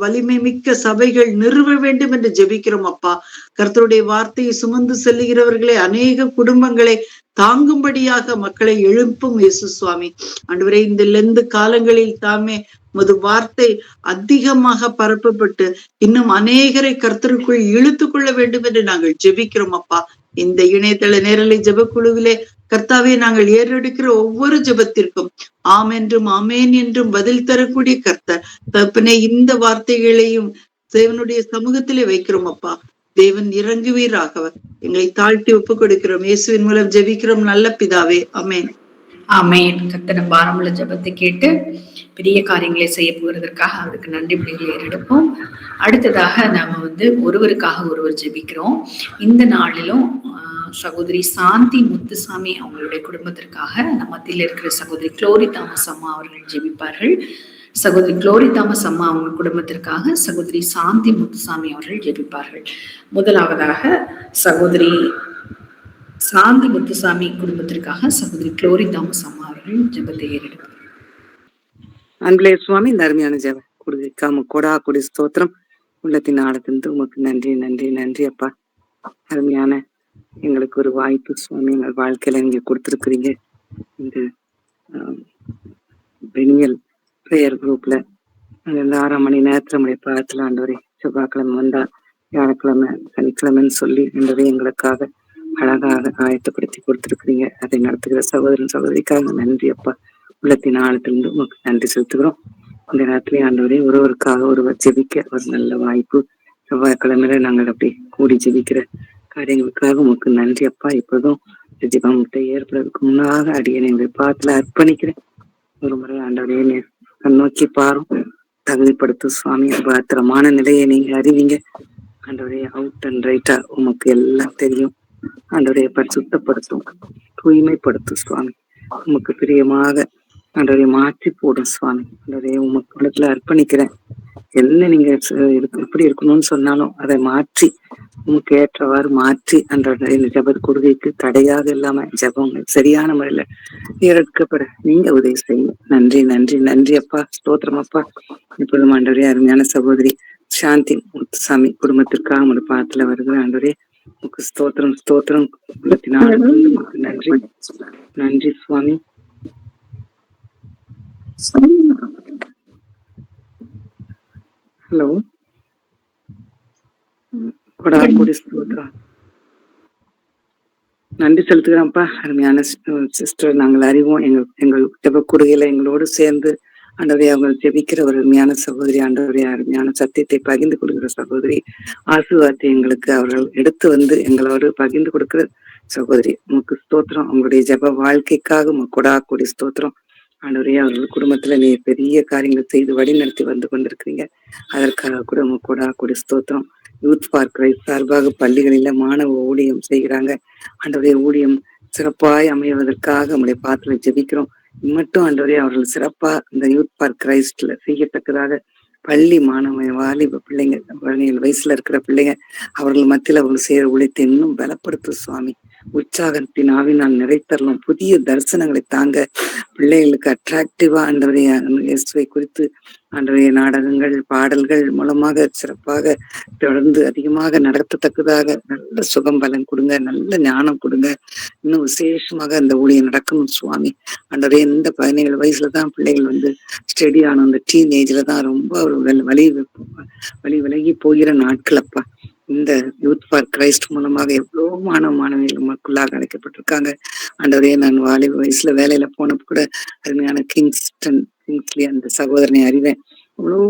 வலிமை மிக்க சபைகள் நிறுவ வேண்டும் என்று ஜெபிக்கிறோம் அப்பா. கர்த்தருடைய வார்த்தையை சுமந்து செல்லுகிறவர்களே அநேக குடும்பங்களை தாங்கும்படியாக மக்களை எழுப்பும் இயேசு சுவாமி. ஆண்டவரே, இந்த லெந்து காலங்களில் தாமே உமது வார்த்தை அதிகமாக பரப்பப்பட்டு இன்னும் அநேகரை கர்த்தருக்குள் இழுத்து கொள்ள வேண்டும் என்று நாங்கள் ஜெபிக்கிறோம் அப்பா. இந்த இணையதள நேரலை ஜெபக்குழுவிலே கர்த்தாவே நாங்கள் ஏறெடுக்கிற ஒவ்வொரு ஜெபத்திற்கும் ஆம் என்றும் ஆமேன் என்றும் பதில் தரக்கூடிய கர்த்தர் தகப்பனே, இந்த வார்த்தைகளையும் தேவனுடைய சமூகத்திலே வைக்கிறோம் அப்பா. தேவன் இறங்குவீராக எங்களை தாழ்த்தி ஒப்பு கொடுக்கிறோம். இயேசுவின் மூலம் ஜெபிக்கிறோம் நல்ல பிதாவே, ஆமேன். ஆமேன். கர்த்தர் பாரமுள்ள ஜெபத்தை கேட்டு பெரிய காரியங்களை செய்ய போகிறதற்காக அவருக்கு நன்றி பலிகளை ஏறெடுப்போம். அடுத்ததாக நாம ஒருவருக்காக ஒருவர் ஜெபிக்கிறோம். இந்த நாளிலும் சகோதரி சாந்தி முத்துசாமி அவங்களுடைய குடும்பத்திற்காக நம்ம மத்தியில் இருக்கிற சகோதரி குளோரி தாமஸ் அம்மா அவர்கள் ஜெபிப்பார்கள். சகோதரி குளோரி தாமஸ் அம்மா அவங்க குடும்பத்திற்காக சகோதரி சாந்தி முத்துசாமி அவர்கள் ஜெபிப்பார்கள். முதலாவதாக சகோதரி சாந்தி முத்துசாமி குடும்பத்திற்காக சகோதரி குளோரி தாமஸ் அம்மா அவர்கள் ஜெபத்தை ஏறெடுப்பார். அன்பளே சுவாமி, இந்த அருமையான ஜெபம் கொடுக்காம கொடா கொடி ஸ்தோத்திரம். உள்ளத்தின் ஆழத்திலிருந்து உமக்கு நன்றி நன்றி நன்றி அப்பா. அருமையான எங்களுக்கு ஒரு வாய்ப்பு சுவாமி எங்கள் வாழ்க்கையில நீங்க கொடுத்துருக்குறீங்க. இந்த பெனியல் பிரேயர் குரூப்ல அந்த 6 மணி நேரத்துல பாத்துல ஆண்டவரே செவ்வாய்க்கிழமை வந்தா வியாழக்கிழமை சனிக்கிழமைன்னு சொல்லி ஆண்டவரே எங்களுக்காக அழகாக ஆயத்தப்படுத்தி கொடுத்துருக்குறீங்க. அதை நடத்துகிற சகோதரன் சகோதரிக்காக நன்றி அப்பா. உள்ளத்தின் ஆழத்திலிருந்து உங்களுக்கு நன்றி செலுத்துகிறோம். இந்த நேரத்திலே ஆண்டவரே ஒருவருக்காக ஒருவர் ஜெபிக்க ஒரு நல்ல வாய்ப்பு. செவ்வாய்க்கிழமையில நாங்கள் அப்படி கூடி ஜெபிக்கிற காரியங்களுக்காக உங்களுக்கு நன்றி அப்பா. இப்போதும் ஜெபத்தை ஏற்படுறதுக்கு முன்னாக அடியனை எங்களுடைய பாத்துல அர்ப்பணிக்கிறேன். ஒரு முறை ஆண்டவரே நோக்கி பாரும், தகுதிப்படுத்தும் சுவாமி. பத்திரமான நிலையை நீங்க அறிவிங்க ஆண்டவரே. அவுட் அண்ட் ரைட்டா உமக்கு எல்லாம் தெரியும் ஆண்டவரே. சுத்தப்படுத்தும், தூய்மைப்படுத்தும் சுவாமி. உமக்கு பிரியமாக ஆண்டவரை மாற்றி போடும் சுவாமி. ஆண்டவரே உமக்கு இடத்துல அர்ப்பணிக்கிறேன். என்ன நீங்க எப்படி இருக்கணும்னு சொன்னாலும் அதை மாற்றி உமக்கு ஏற்றவாறு மாற்றி அந்த ஜப கொடுகைக்கு தடையாக இல்லாம ஜபங்கள் சரியான முறையில ஏற்கப்பட நீங்க உதவி செய்யுங்க. நன்றி நன்றி நன்றி அப்பா. ஸ்தோத்திரம் அப்பா. இப்பொழுது ஆண்டவரே அருமையான சகோதரி சாந்தி முத்துசாமி குடும்பத்திற்காக ஒரு பாத்துல வருகிற ஆண்டவரே உமக்கு ஸ்தோத்திரம் ஸ்தோத்திரம். நன்றி நன்றி சுவாமி. ஹலோ, நன்றி செலுத்துகிறோம்ப்பா. அருமையான சிஸ்டர், நாங்கள் அறிவோம். எங்கள் ஜெப கூடுகையில எங்களோடு சேர்ந்து ஆண்டவரே அவங்க ஜெபிக்கிற ஒரு அருமையான சகோதரி, ஆண்டவரே அருமையான சத்தியத்தை பகிர்ந்து கொடுக்கிற சகோதரி, ஆசீர்வாதத்தை எங்களுக்கு அவர்கள் எடுத்து எங்களோடு பகிர்ந்து கொடுக்கிற சகோதரி, உமக்கு ஸ்தோத்திரம். உங்களுடைய ஜெப வாழ்க்கைக்காக கொடா கொடி ஸ்தோத்திரம். ஆண்டவரே அவர்கள் குடும்பத்துல நீ பெரிய காரியங்கள் செய்து வழி நடத்தி வந்து கொண்டிருக்கிறீங்க. அதற்காக கூட கொடா கொடி ஸ்தோத்திரம். யூத் ஃபார் கிரைஸ்ட் சார்பாக பள்ளிகளில மாணவ ஊழியம் செய்கிறாங்க. ஆண்டவரே ஊழியம் சிறப்பாய் அமைவதற்காக நம்முடைய பாத்துல ஜெபிக்கிறோம். மட்டும் ஆண்டவரே அவர்கள் சிறப்பா இந்த யூத் ஃபார் கிரைஸ்ட்ல செய்யத்தக்கதாக பள்ளி மாணவ வாலிப பிள்ளைங்க, 17 வயசுல இருக்கிற பிள்ளைங்க, அவர்கள் மத்தியில அவர்கள் செய்யற ஊழியத்தை இன்னும் பலப்படுத்தும் சுவாமி. உற்சாகத்தின் ஆவினால் நிறைத்தரலாம். புதிய தரிசனங்களை தாங்க, பிள்ளைகளுக்கு அட்ராக்டிவா ஆண்டவரை இயேசுவை குறித்து ஆண்டவரைய நாடகங்கள் பாடல்கள் மூலமாக சிறப்பாக தொடர்ந்து அதிகமாக நடத்தத்தக்கதாக நல்ல சுகம் பலன் கொடுங்க, நல்ல ஞானம் கொடுங்க. இன்னும் விசேஷமாக அந்த ஊழியம் நடக்கணும் சுவாமி. ஆண்டவரே இந்த 17 வயசுலதான் பிள்ளைகள் வந்து ஸ்டெடி ஆன அந்த டீனேஜ்ல தான் ரொம்ப ஒரு வழி விலகி போகிற நாட்கள் அப்பா. இந்த யூத் ஃபார் கிரைஸ்ட் மூலமாக எவ்வளவு மாணவிகள் மக்களாக அழைக்கப்பட்டிருக்காங்க. ஆண்டவரே நான் வாலிப வயசுல வேலையில போனப்ப கூட அருமையான கிங்ஸ்லி அந்த சகோதரனை அறிவேன். அவ்வளோ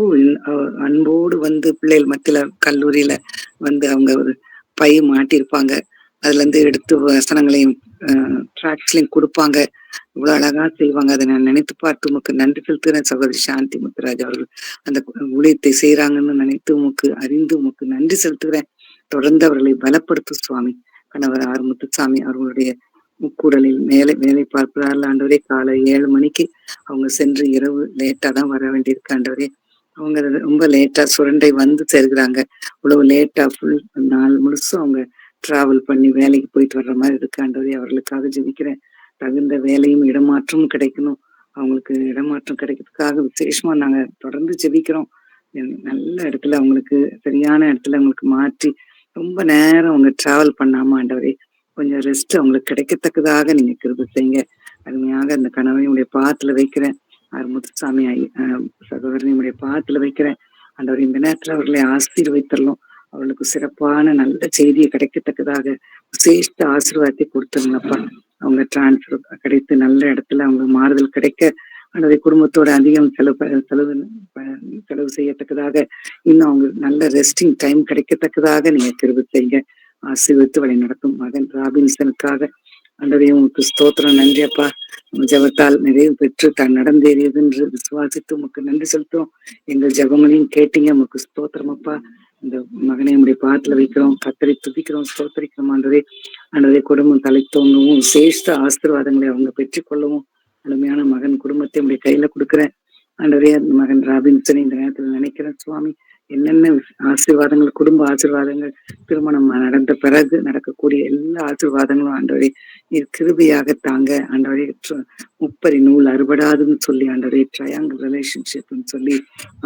அன்போடு வந்து பிள்ளைகள் மத்தியில கல்லூரியில வந்து அவங்க ஒரு பை மாட்டியிருப்பாங்க. அதுல இருந்து எடுத்து வசனங்களையும் ட்ராக்ஸ்லையும் கொடுப்பாங்க. இவ்வளவு அழகா செய்வாங்க. அதை நான் நினைத்து பார்த்து உமக்கு நன்றி செலுத்துகிறேன். சகோதரி சாந்தி முத்துராஜ் அவர்கள் அந்த ஊழியத்தை செய்யறாங்கன்னு நினைத்து உமக்கு அறிந்து உமக்கு நன்றி செலுத்துகிறேன். தொடர்ந்து அவர்களை பலப்படுத்தும் சுவாமி. கணவர் ஆர் முத்துசாமி அவர்களுடைய முக்கூடலில் வேலை பார்க்கிறார்கள் ஆண்டவரே. காலை 7 மணிக்கு அவங்க சென்று இரவு லேட்டா தான் வர வேண்டியிருக்கு ஆண்டவரே. அவங்க ரொம்ப லேட்டா சுரண்டை வந்து சேர்க்கிறாங்க. இவ்வளவு லேட்டா ஃபுல் நாள் முழுசும் அவங்க டிராவல் பண்ணி வேலைக்கு போயிட்டு வர்ற மாதிரி இருக்கு ஆண்டவரே. அவர்களுக்காக ஜெபிக்கிறேன். தகுந்த வேலையும் இடமாற்றமும் கிடைக்கணும். அவங்களுக்கு இடமாற்றம் கிடைக்கிறதுக்காக விசேஷமா நாங்க தொடர்ந்து ஜெபிக்கிறோம். நல்ல இடத்துல அவங்களுக்கு சரியான இடத்துல அவங்களுக்கு மாற்றி ரொம்ப நேரம் அவங்க டிராவல் பண்ணாம ஆண்டவரே கொஞ்சம் ரெஸ்ட் அவங்களுக்கு கிடைக்கத்தக்கதாக நீங்க கிருபை செய்யுங்க. அருமையாக அந்த கணவனையுடைய பாத்துல வைக்கிறேன். முத்துசாமி சகோதரனையுடைய பாத்துல வைக்கிறேன் ஆண்டவர். இந்த நேரத்துல அவர்களை ஆசீர்வதித்தரலாம். அவர்களுக்கு சிறப்பான நல்ல செய்தியை கிடைக்கத்தக்கதாக விசேஷ ஆசீர்வாதத்தை கொடுத்துருங்கப்பா. அவங்க டிரான்ஸ்பர் கிடைத்து நல்ல இடத்துல அவங்க மாறுதல் கிடைக்க அந்த குடும்பத்தோட அதிகம் செலவு செய்யத்தக்கதாக இன்னும் அவங்க நல்ல ரெஸ்டிங் டைம் கிடைக்கத்தக்கதாக நீங்க கிருபை செய்யுங்க. ஆசீர்வதித்து வழி நடத்தும் மகன் ராபின்சனுக்காக ஆண்டவரே உமக்கு ஸ்தோத்திரம். நன்றி அப்பா. ஜெபத்தால் நிறைவு பெற்று தான் நடந்தேறியது என்று விசுவாசித்து உமக்கு நன்றி செலுத்தும். எங்கள் ஜெபங்களையும் கேட்டீங்க. உமக்கு ஸ்தோத்திரம் அப்பா. இந்த மகனை நம்முடைய பாத்துல வைக்கிறோம். கத்தரை துதிக்கிறோம், ஸ்தோத்தரிக்கிறோம் ஆண்டவரே. குடும்பம் தலைத்தோங்கவும் விசேஷ ஆசீர்வாதங்களை அவங்க பெற்றுக்கொள்ளவும் அருமையான மகன் குடும்பத்தை நம்முடைய கையில கொடுக்குறேன் ஆண்டவரே. அந்த மகன் ராபின்சனை இந்த நேரத்துல நினைக்கிறேன் சுவாமி. என்னென்ன ஆசீர்வாதங்கள், குடும்ப ஆசீர்வாதங்கள், திருமணம் நடந்த பிறகு நடக்கக்கூடிய எல்லா ஆசீர்வாதங்களும் ஆண்டவரே கிருபையாக தாங்க ஆண்டவரே. 30 நூல் அறுபடாதுன்னு சொல்லி ஆண்டவரே ட்ரையாங்கிள் ரிலேஷன்ஷிப்னு சொல்லி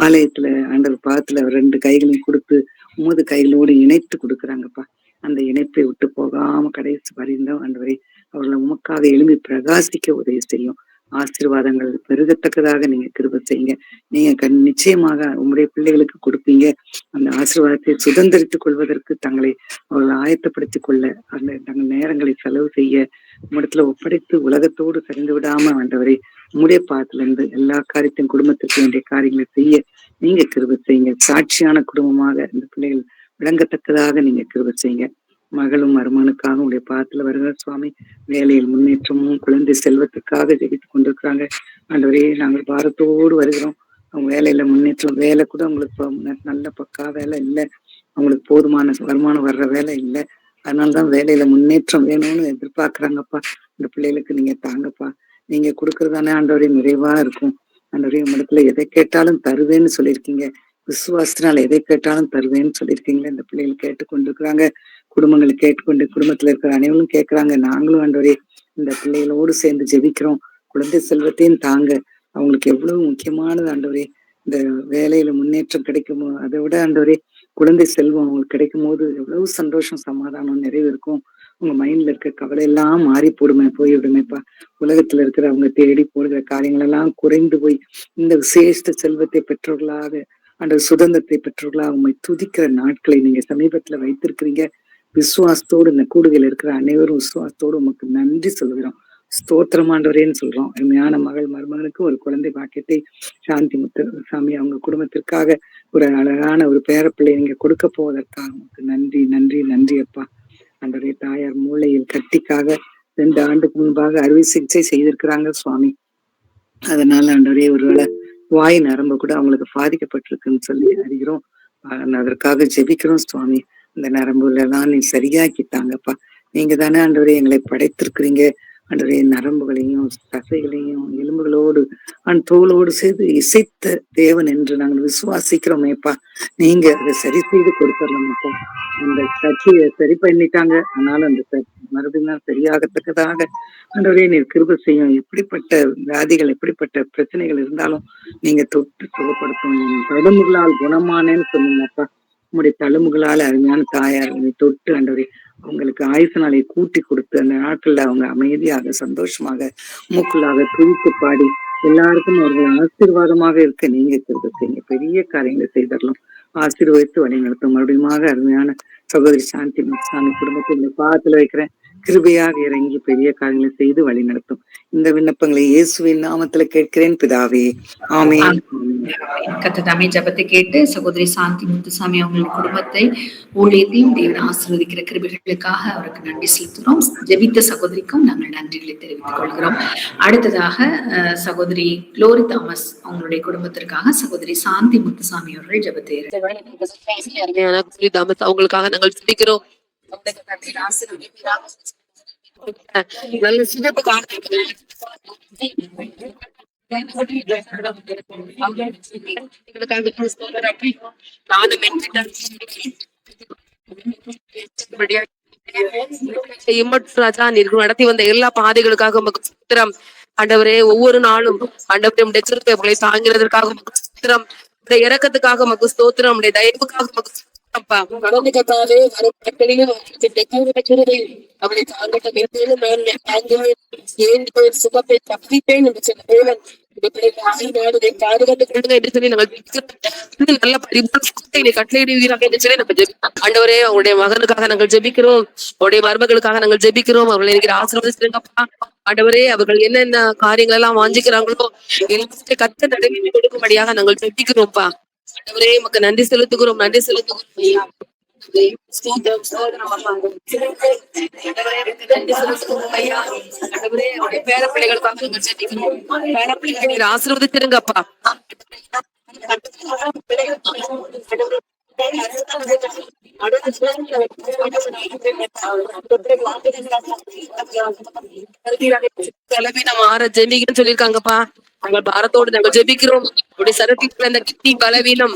ஆலயத்துல ஆண்டவர் பாத்துல 2 கைகளையும் கொடுத்து உமது கைகளோடு இணைத்து கொடுக்குறாங்கப்பா. அந்த இணைப்பை விட்டு போகாம கடைசி வரைந்தோம் ஆண்டவரே அவர்களை உமக்காக எழுப்பி பிரகாசிக்க உதவி செய்யும். ஆசீர்வாதங்கள் பெருகத்தக்கதாக நீங்க கிருபை செய்யுங்க. நீங்க நிச்சயமாக உங்களுடைய பிள்ளைகளுக்கு கொடுப்பீங்க. அந்த ஆசீர்வாதத்தை சுதந்திரித்துக் கொள்வதற்கு தங்களை அவர்கள் ஆயத்தப்படுத்திக் கொள்ள அந்த தங்கள் நேரங்களை செலவு செய்ய உம்மிடத்துல ஒப்படைத்து உலகத்தோடு சரிந்து விடாம ஆண்டவரை உம்முடைய பாத்துல இருந்து எல்லா காரியத்தையும் குடும்பத்திற்கு வேண்டிய காரியங்களை செய்ய நீங்க கிருபை செய்யுங்க. சாட்சியான குடும்பமாக இந்த பிள்ளைகள் விளங்கத்தக்கதாக நீங்க கிருபை செய்யுங்க. மகளும் மருமகனுக்காக உடைய பாத்துல வருகிற சுவாமி. வேலையில் முன்னேற்றமும் குழந்தை செல்வத்துக்காக ஜெபித்துக் கொண்டிருக்கிறாங்க ஆண்டவரே. நாங்கள் பாரத்தோடு வருகிறோம். அவங்க வேலையில முன்னேற்றம், வேலை கூட அவங்களுக்கு நல்ல பக்கா வேலை இல்லை, அவங்களுக்கு போதுமான வருமானம் வர்ற வேலை இல்லை. அதனாலதான் வேலையில முன்னேற்றம் வேணும்னு எதிர்பார்க்கிறாங்கப்பா. இந்த பிள்ளைகளுக்கு நீங்க தாங்கப்பா. நீங்க கொடுக்கறதானே ஆண்டவரே நிறைவா இருக்கும். ஆண்டவரே உம்மிடத்துல எதை கேட்டாலும் தருவேன்னு சொல்லியிருக்கீங்க. விசுவாசத்தினால எதை கேட்டாலும் தருவேன்னு சொல்லியிருக்கீங்களே. இந்த பிள்ளைகள் கேட்டுக்கொண்டிருக்கிறாங்க. குடும்பங்களை கேட்டுக்கொண்டு குடும்பத்துல இருக்கிற அனைவரும் கேட்கிறாங்க. நாங்களும் ஆண்டவரே இந்த பிள்ளைகளோடு சேர்ந்து ஜெபிக்கிறோம். குழந்தை செல்வத்தையும் தாங்க. அவங்களுக்கு எவ்வளவு முக்கியமானது ஆண்டவரே. இந்த வேலையில முன்னேற்றம் கிடைக்குமோ அதை விட ஆண்டவரே குழந்தை செல்வம் அவங்களுக்கு கிடைக்கும் போது எவ்வளவு சந்தோஷம், சமாதானம், நிறைவு இருக்கும். உங்க மைண்ட்ல இருக்க கவலை எல்லாம் மாறி போய்விடுமேப்பா. உலகத்துல இருக்கிற அவங்க தேடி போடுகிற காரியங்கள் எல்லாம் குறைந்து போய் இந்த விசேஷ செல்வத்தை பெற்றவர்களாக அந்த சுதந்திரத்தை பெற்றவர்களாக உண்மை துதிக்கிற நாட்களை நீங்க சமீபத்துல வைத்திருக்கிறீங்க. விசுவாசத்தோடு இந்த கூடுகையில் இருக்கிற அனைவரும் விசுவாசத்தோடு உமக்கு நன்றி சொல்கிறோம். ஸ்தோத்திரமாண்டவரேன்னு சொல்றோம். அருமையான மருமகனுக்கு ஒரு குழந்தை பாக்கியத்தை சாந்தி முத்துசாமி அவங்க குடும்பத்திற்காக ஒரு அழகான ஒரு பேரப்பிள்ளை நீங்க கொடுக்க போவதற்காக உமக்கு நன்றி நன்றி நன்றி அப்பா. ஆண்டவரே தாயார் மூளையில் கட்டிக்காக 2 ஆண்டுக்கு முன்பாக அறுவை சிகிச்சை செய்திருக்கிறாங்க சுவாமி. அதனால ஆண்டவரே ஒருவேளை வாய் நரம்பு கூட அவங்களுக்கு பாதிக்கப்பட்டிருக்குன்னு சொல்லி அறிகிறோம். அதற்காக ஜெபிக்கிறோம் சுவாமி. இந்த நரம்புல எல்லாம் நீ சரியாக்கிட்டாங்கப்பா. நீங்க தானே ஆண்டவரே எங்களை படைத்திருக்கிறீங்க. ஆண்டவரே நரம்புகளையும் தசைகளையும் எலும்புகளோடு தோளோடு சேர்த்து இசைத்த தேவன் என்று நாங்கள் விசுவாசிக்கிறோமேப்பா. நீங்க அதை சரி செய்து கொடுத்துடலாமப்பா. அந்த கட்சியை சரி பண்ணிட்டாங்க, ஆனாலும் அந்த மறுபடியும் சரியாகத்தக்கதாக ஆண்டவரே நீர் கிருபை செய்யும். எப்படிப்பட்ட வியாதிகள் எப்படிப்பட்ட பிரச்சனைகள் இருந்தாலும் நீங்க தொட்டு சுகப்படுத்தும். என் தழும்புகளால் குணமானேன்னு சொன்னீங்கப்பா. உங்களுடைய தழும்புகளால் அருமையான தாயார் தொட்டு ஆண்டவரே அவங்களுக்கு ஆயுசு நாளை கூட்டி கொடுத்து அந்த நாட்கள்ல அவங்க அமைதியாக சந்தோஷமாக மூக்குள்ளாக துதித்து பாடி எல்லாருக்கும் அவர்கள் ஆசீர்வாதமாக இருக்க நீங்க கிருபை செய்யுங்க. பெரிய காரியங்களை செய்தரலாம். ஆசீர்வதித்து வழி நடத்தும். மறுபடியும் அருமையான சகோதரி சாந்தி முத்துசாமி குடும்பத்தை இந்த பாதத்துல வைக்கிறேன். கிருபையாக இறங்கி பெரிய காரியங்களை செய்து வழி நடத்தும். இந்த விண்ணப்பங்களை இயேசுவின் நாமத்துல கேட்கிறேன் பிதாவே, ஆமென். கர்த்தர் ஜெபத்தை கேட்டு சகோதரி சாந்தி முத்துசாமி அவங்களுடைய குடும்பத்தை ஊழியத்தையும் தேவன் ஆசீர்வதிக்கிற கிருபைகளுக்காக அவருக்கு நன்றி செலுத்துகிறோம். ஜெபித்த சகோதரிக்கும் நாங்கள் நன்றிகளை தெரிவித்துக் கொள்கிறோம். அடுத்ததாக சகோதரி குளோரி தாமஸ் அவங்களுடைய குடும்பத்திற்காக சகோதரி சாந்தி முத்துசாமி அவர்கள் ஜெபத்தை அவங்களுக்காக நாங்கள் ஜெபிக்கிறோம். நல்ல சுகத்துக்காக ராஜா நீர் நடத்தி வந்த எல்லா பாதைகளுக்காக உமக்கு ஸ்தோத்திரம் ஆண்டவரே. ஒவ்வொரு நாளும் ஆண்டவரை தாங்கிறதற்காக உமக்கு ஸ்தோத்திரம். இரக்கத்துக்காக உமக்கு ஸ்தோத்திரம். உடைய தயவுக்காக உமக்கு ஸ்தோத்திரம்ப்பா. கடந்த கத்தாவே அவளை சுகத்தை தப்பிப்பேன் என்று சொன்ன தேவன் நல்ல கட்டளையிடுவீராக என்று சொல்லி நம்ம ஆண்டவரே அவருடைய மகனுக்காக நாங்கள் ஜெபிக்கிறோம். அவருடைய மருமகளுக்காக நாங்கள் ஜெபிக்கிறோம். அவர்களை எனக்கு ஆசீர்வதிச்சிருங்கப்பா. ஆண்டவரே அவர்கள் என்னென்ன காரியங்கள் எல்லாம் வாஞ்சிக்கிறாங்களோ எல்லாத்தையும் கத்த நடைபெற்று கொடுக்கும்படியாக நாங்கள் ஜெபிக்கிறோம்ப்பா. ஆண்டவரே உமக்கு நன்றி செலுத்துகிறோம். நன்றி செலுத்துகிறோம். பேர பிள்ளைகளுக்காக ஆசீர்வதிச்சிருங்கப்பா. சொல்லிருக்காங்கப்பா. நாங்கள் பாரத்தோடு நாங்கள் ஜெபிக்கிறோம். உடைய சரத்திற்குள்ள அந்த கிட்டி பலவீனம்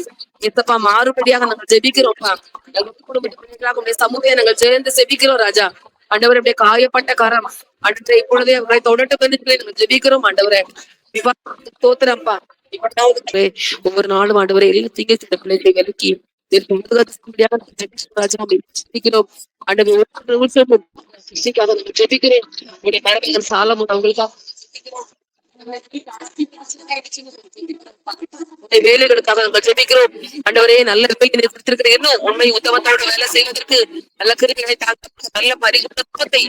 எத்தப்பா மாறுபடியாக நாங்கள் ஜெபிக்கிறோம்ப்பா. உடைய சமூகம் நாங்கள் சேர்ந்து ஜெபிக்கிறோம் ராஜா. ஆண்டவருடைய காயப்பட்ட கரம் அடுத்த இப்பொழுதே அவர்களை தொடட்டு வந்து நாங்கள் ஜெபிக்கிறோம். ஆண்டவரே தோத்துறப்பா. ஒவ்வொரு நாளும் ஆண்டவரை எல்லாம் தீங்க சில பிள்ளைகளை விலக்கி ஜெபிக்கிறேன். சாலமும் அவங்களுக்காக வேலைகளுக்காக நாங்கள் ஜெபிக்கிறோம். ஆண்டவரே நல்ல கொடுத்திருக்கிற என்ன உண்மை உத்தமத்தோட வேலை செய்வதற்கு நல்ல கிருபைகளை நல்ல பரிசுத்தத்தை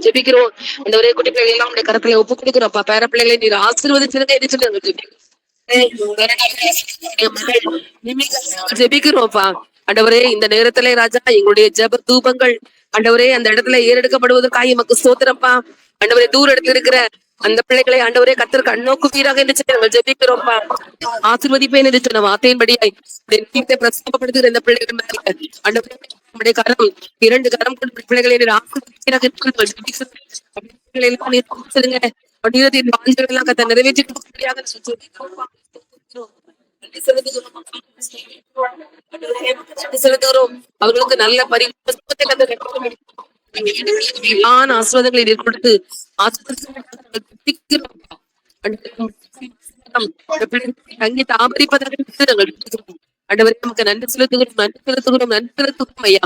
ஜெபிக்கிறோம். ஆண்டவரே குட்டி பிள்ளைகள் எல்லாம் உடைய கருத்துல ஒப்பு கொடுக்கிறோம்ப்பா. பேர பிள்ளைகளை நீர் ஆசீர்வதிச்சிருங்க என்று சொல்லி நாங்கள் ஜெபிக்கிறோம்ப்பா. ஆண்டவரே இந்த நேரத்திலே ராஜா எங்களுடைய ஜெப தூபங்கள் ஆண்டவரே அந்த இடத்துல ஏறெடுக்கப்படுவதற்காக எமக்கு ஸ்தோத்திரம்ப்பா. ஆண்டவரே தூர இடத்துல இருக்கிற அந்த பிள்ளைகளை ஆண்டவரே கர்த்தர் கண்ணோக்குவீராக என்று சொல்லி நாங்கள் ஜெபிக்கிறோம்ப்பா. ஆசீர்வதிப்பேன் என்று சொன்ன வார்த்தையின்படியாய் பிரசவப்படுத்துகிற இந்த பிள்ளைகள் ஆண்டவரே நம்முடைய கரம் 2 கரம் கொண்டு பிள்ளைகளை ஆசீர்வதிப்பீராக எல்லாம் கத்த நிறைவேற்றி செலுத்துகிறோம். அவர்களுக்கு நல்ல பரிசுத்தத்தை ஆசீர்வாதங்களை கொடுத்து தங்கி தாபரிப்பதற்கு நாங்கள் ஆண்டவரே நமக்கு நன்றி செலுத்துகிறோம். நன்றி செலுத்துகிறோம். நன்றி செலுத்துகிறோம் ஐயா.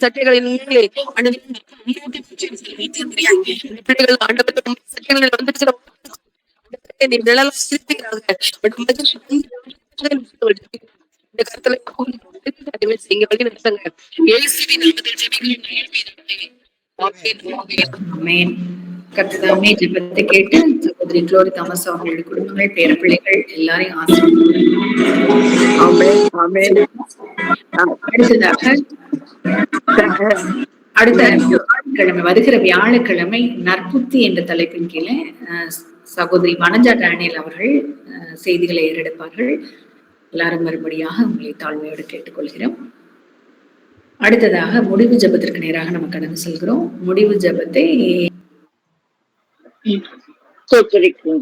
சட்டைகளின் கர்த்ததாமே ஜெபத்தை கேட்டு சகோதரி குளோரி தாமஸ் அவங்களுடைய குடும்பங்கள், பேரப்பிள்ளைகள் எல்லாரையும் ஆமென் ஆமென். அடுத்ததாக அடுத்த வியாழக்கிழமை, வருகிற வியாழக்கிழமை நற்புத்தி என்ற தலைப்பின் கீழே சகோதரி வனஜா டேனியல் அவர்கள் செய்திகளை ஏறெடுப்பார்கள். எல்லாரும் மறுபடியாக உங்களை தாழ்மையோடு கேட்டுக்கொள்கிறோம். அடுத்ததாக முடிவு ஜெபத்திற்கு நேராக நம்ம கடந்து செல்கிறோம். முடிவு ஜெபத்தை தோற்றரிக்கிறோம்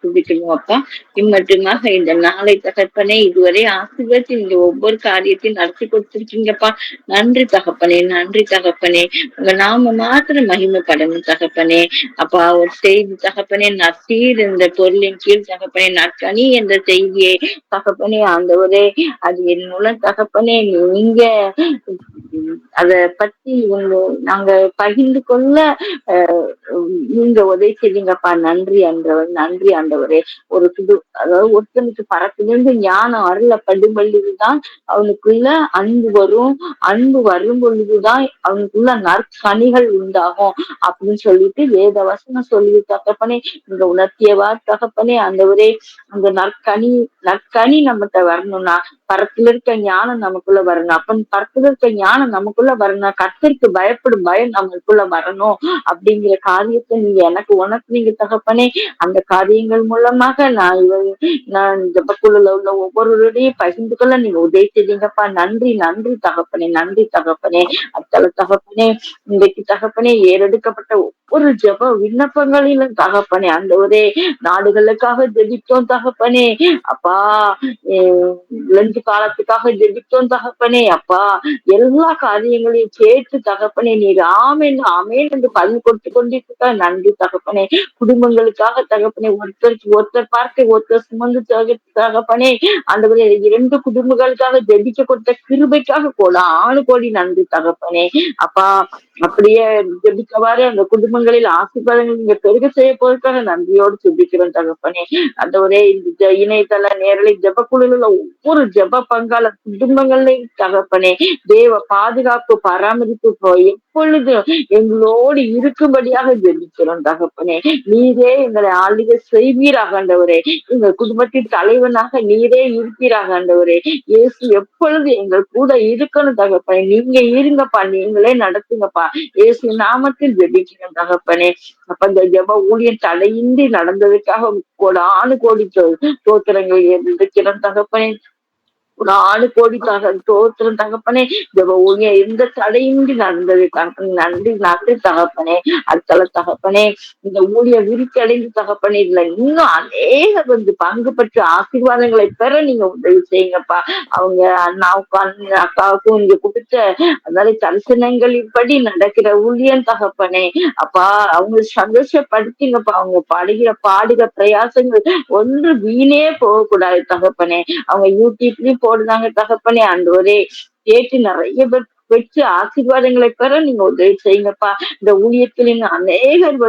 துதிக்கணும் அப்பா. இம்மட்டுமாக இந்த நாளை தகப்பனே இதுவரை ஆசீர்வதித்து இந்த ஒவ்வொரு காரியத்தையும் நடத்தி கொடுத்திருக்கீங்கப்பா. நன்றி தகப்பனே, நன்றி தகப்பனே. உங்க நாம மாத்திரம் மகிமைப்படணும் தகப்பனே. அப்பா ஒரு செய்தி தகப்பனே, நற்சீர் என்ற பொருளின் கீழ் தகப்பனே, நற்கனி என்ற செய்தியை தகப்பனே ஆண்டவரே, அது என் மூலம் தகப்பனே நீங்க அத பத்தி நாங்க பகிர்ந்து கொள்ள நீங்க உதவி செய்வீங்கப்பா. நன்றி ஆண்டவர், நன்றி ஆண்டவரே. ஒரு அதாவது ஒருத்தனுக்கு பரத்திலிருந்து ஞானம் அருளப்படும் பொழுதுதான் அவனுக்குள்ள அன்பு வரும். அன்பு வரும் பொழுதுதான் அவனுக்குள்ள நற்கனிகள் உண்டாகும் அப்படின்னு சொல்லிட்டு வேத வசனம் சொல்லி தகப்பனே இங்க உணர்த்தியவா தகப்பனே ஆண்டவரே. அந்த நற்கனி நம்மகிட்ட வரணும்னா பரத்துல இருக்க ஞானம் நமக்குள்ள வரணும். அப்ப பரத்துல இருக்க ஞானம் நமக்குள்ள வரணும். கர்த்தருக்கு பயப்படும் பயம் நமக்குள்ள வரணும் அப்படிங்கிற காரியத்தை நீங்க எனக்கு உணர்த்துனீங்க தகப்பனே. அந்த காரியங்கள் மூலமாக நான் ஜெபக்குழுல உள்ள ஒவ்வொருவருடையும் பகிர்ந்து கொள்ள நீங்க உதவி செய்தீங்கப்பா. நன்றி நன்றி தகப்பனே, நன்றி தகப்பனே. அத்தல தகப்பனே இன்றைக்கு தகப்பனே ஏறெடுக்கப்பட்ட ஒவ்வொரு ஜெப விண்ணப்பங்களிலும் தகப்பனே அந்த ஒரே நாடுகளுக்காக ஜெபித்தோம் தகப்பனே. அப்பா லஞ்சு காலத்துக்காக ஜெபித்தோம் தகப்பனே. அப்பா எல்லா காரியங்களையும் கேட்டு தகப்பனே நீர் ஆமேன் ஆமேன் என்று பதில் கொடுத்து கொண்டிருக்க நன்றி தகப்பனே. குடும்பங்களுக்காக தகப்பனே ஒருத்தர் பார்க்க ஒருத்தர் சுமந்து தகப்பனே அந்த இரண்டு குடும்பங்களுக்காக ஜெபிக்க கொடுத்த கிருபைக்காக கோடி நன்றி தகப்பனே. அப்பா அப்படியே ஜெபிக்கவாறு அந்த குடும்பங்களில் ஆசீர்வாதங்கள் நீங்க பெருக செய்ய போவதற்காக நன்றியோடு ஜெபிக்கிறோம் தகப்பனே. அந்த ஒரே இந்த இணையதள நேரலை ஜெபக்குழுல ஒவ்வொரு ஜெப பங்காள குடும்பங்களையும் தகப்பனே தேவ பாதுகாப்பு பராமரிப்பு எப்பொழுதும் எங்களோடு இருக்கும்படியாக ஜெபிக்கிறோம் தகப்பனே. நீரே எங்களை ஆளுகை செய்வீராக ஆண்டவரே. எங்கள் குடும்பத்தின் தலைவனாக நீரே இருப்பீராக ஆண்டவரே. இயேசு எப்பொழுது எங்கள் கூட இருக்கணும் தகப்பனே. நீங்க இருங்கப்பா, நீங்களே நடத்துங்கப்பா. இயேசு நாமத்தில் ஜெபிக்கிறோம் தகப்பனே. அப்ப இந்த ஜெப ஊழியர் தடையின்றி நடந்ததுக்காக கோடி தோத்திரங்கள் இருக்கிறோம் தகப்பனே. கோடி தோத்திரம் தகப்பனே. ஜெப ஊழியர் எந்த தடையின்றி நடந்தது நன்றி நன்றி தகப்பனே. அடுத்தல தகப்பனே இந்த ஊழியர் விருத்தி அடைந்து தகப்பனே இதுல இன்னும் அநேக பங்கு பெற்று ஆசீர்வாதங்களை பெற நீங்க உதவி செய்யுங்கப்பா. அவங்க அக்காவுக்கும் நீங்க கொடுத்த அதாவது தரிசனங்களின்படி நடக்கிற ஊழியன் தகப்பனே. அப்பா அவங்க சந்தோஷப்படுத்திங்கப்பா. அவங்க பாடுகிற பிரயாசங்கள் ஒன்று வீணே போகக்கூடாது தகப்பனே. அவங்க யூடியூப்லயும் போடுறாங்க தகப்பனே. ஆண்டவரே கேட்டு நிறைய பேர் பெற்று ஆசீர்வாதங்களை பெற நீங்க உதவி செய்யுங்கப்பா. இந்த ஊழியத்தில் அநேகர்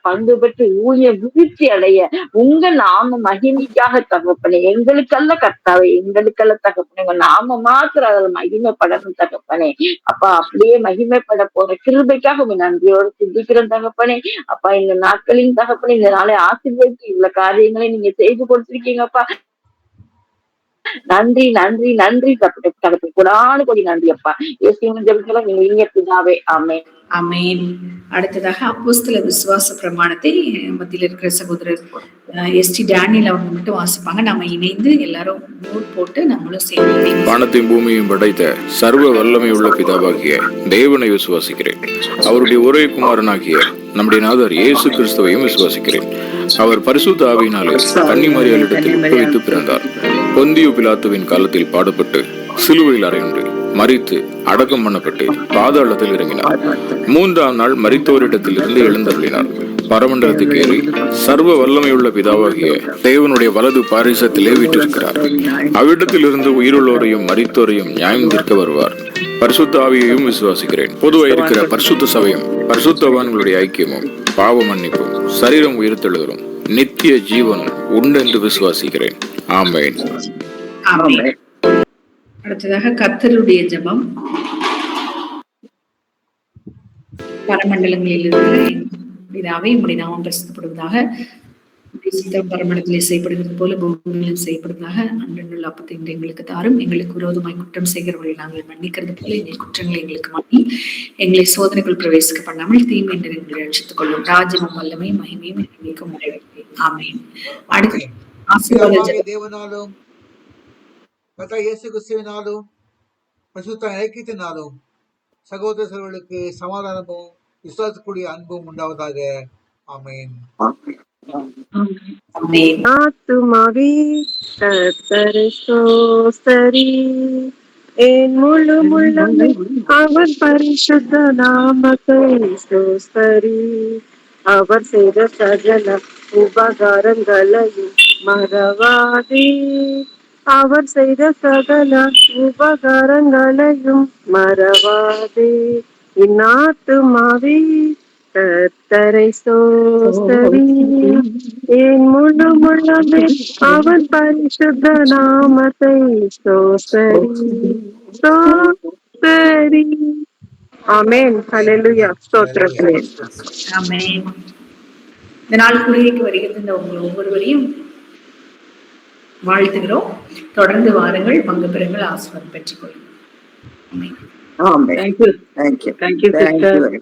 பங்கு பெற்று ஊழிய விருத்தி அடைய உங்க நாம மகிமைக்காக தகப்பனே. எங்களுக்கல்ல கர்த்தாவே, எங்களுக்கல்ல தகப்பனே. உங்க நாம மாத்திரம் அதில் மகிமைப்படணும் தகப்பனே. அப்பா அப்படியே மகிமைப்பட போற கிருபைக்காக நன்றியோடு சிந்திக்கிறோம் தகப்பனே. அப்பா இந்த நாட்களின் தகப்பனே இந்த நாளை ஆசீர்வதித்து இவ்வளவு காரியங்களை நீங்க செய்து கொடுத்திருக்கீங்கப்பா. நன்றி நன்றி நன்றி தகப்பனே. கோடி நன்றி அப்பா. நீங்க பிதாவே. ஆமென் ஆமென். அடுத்ததாக அப்போஸ்தல விசுவாச பிரமாணத்தை மத்தியில் இருக்கிற சகோதரர் எஸ்டி டேனியல் அவங்க மட்டும் வாசிப்பாங்க. நம்ம இணைந்து எல்லாரும் நோட் போட்டு நம்மளும் சேர்ந்து. வானத்தையும் பூமியையும் படைத்த சர்வ வல்லமை உள்ள பிதாவாகிய தேவனை விசுவாசிக்கிறேன். அவருடைய ஒரே குமாரனாகிய நம்முடைய நாதர் இயேசு கிறிஸ்துவையும் விசுவாசிக்கிறேன். அவர் பரிசுத்த ஆவியினாலே கன்னிமரியாளிடத்தில் உட்பவித்து பிறந்தார். பொந்தியு பிலாத்துவின் காலத்தில் பாடுபட்டு சிலுவையில் அறையுண்டு மரித்து அடக்கம் பண்ணப்பட்டு பாதாளத்தில் இறங்கினார். 3ஆம் நாள் மரித்தோரிடத்தில் இருந்து எழுந்தருளினார். பரமண்டலத்துக்கு ஏறி சர்வ வல்லமையுள்ள பிதாவாகிய தேவனுடைய வலது பாரிசத்திலே வீற்றிருக்கிறார். அவ்விடத்தில் இருந்து உயிருள்ளோரையும் மரித்தோரையும் நியாயம் தீர்க்க வருவார். பரிசுத்த ஆவியையும் விசுவாசிக்கிறேன். பொதுவாக இருக்கிற பரிசுத்த சபையும் பரிசுத்தவான்களுடைய ஐக்கியமும் பாவ மன்னிப்பும் சரீரம் உயிர்த்தெழுதலும் நித்திய ஜீவனும் உண்டு என்று விசுவாசிக்கிறேன். ஆமென். அடுத்ததாக கர்த்தருடைய ஜெபம். பரமண்டலங்களில் இருக்கிற இதாவே உம்முடைய நாமம் பரிசுத்தப்படுவதாக. உம்முடைய சித்தம் பரமண்டலத்திலே செய்யப்படுகிறது போல பூமியிலும் செய்யப்படுவதாக. அன்றனுள்ள அப்பத்தை இன்று எங்களுக்கு தாரும். எங்களுக்கு விரோதமாய் குற்றம் செய்கிறவர்களை நாங்கள் மன்னிக்கிறது போல எங்கள் குற்றங்களை எங்களுக்கு மன்னி எங்களை சோதனைக்குள் பிரவேசிக்க பண்ணாமல் தீமை என்று எங்களை ரட்சித்துக் கொள்ளும். ராஜ்யமும் வல்லமை மகிமையும் எங்களுக்கு உடையவை. ஆமென். அடுத்து ஆசீர்வாத பிதாவாகிய ஜெபம். தேவனாலும் கர்த்தர் இயேசு கிறிஸ்துவினாலும் பரிசுத்த ஐக்கியத்தினாலும் சகோதர சகோதரர்களுக்கு சமாதானமும் விசுவாசக்கூடிய அன்பும் உண்டாவதாக. ஆமென். ஆமென். ஆத்துமாவே கர்த்தரை ஸ்தோத்தரி, என் முழு உள்ளமே அவர் பரிசுத்த நாமத்தை ஸ்தோத்தரி. அவர் செய்த சகல உபகாரங்களையும் மறவாதே, அவர் செய்த சகல உபகாரங்களையும் மறவாதே. இந்நாத்துமாவே கர்த்தரை ஸ்தோத்தரி, என் முழு உள்ளமே அவர் பரிசுத்த நாமத்தை ஸ்தோத்தரி ஸ்தோத்தரி. ஆமென். ஹல்லேலூயா. ஸ்தோத்திரமே. ஆமென். இந்த நாள் கூடியைக்கு வருகிறது இந்த உங்கள் ஒவ்வொருவரையும் வாழ்த்துகிறோம். தொடர்ந்து வாருங்கள், பங்கு பெறுங்கள், ஆசீர்வாதம் பெற்றுக் கொள்ளுங்கள். Amen. Amen. Thank you thank you. Thank you thank you. Sister.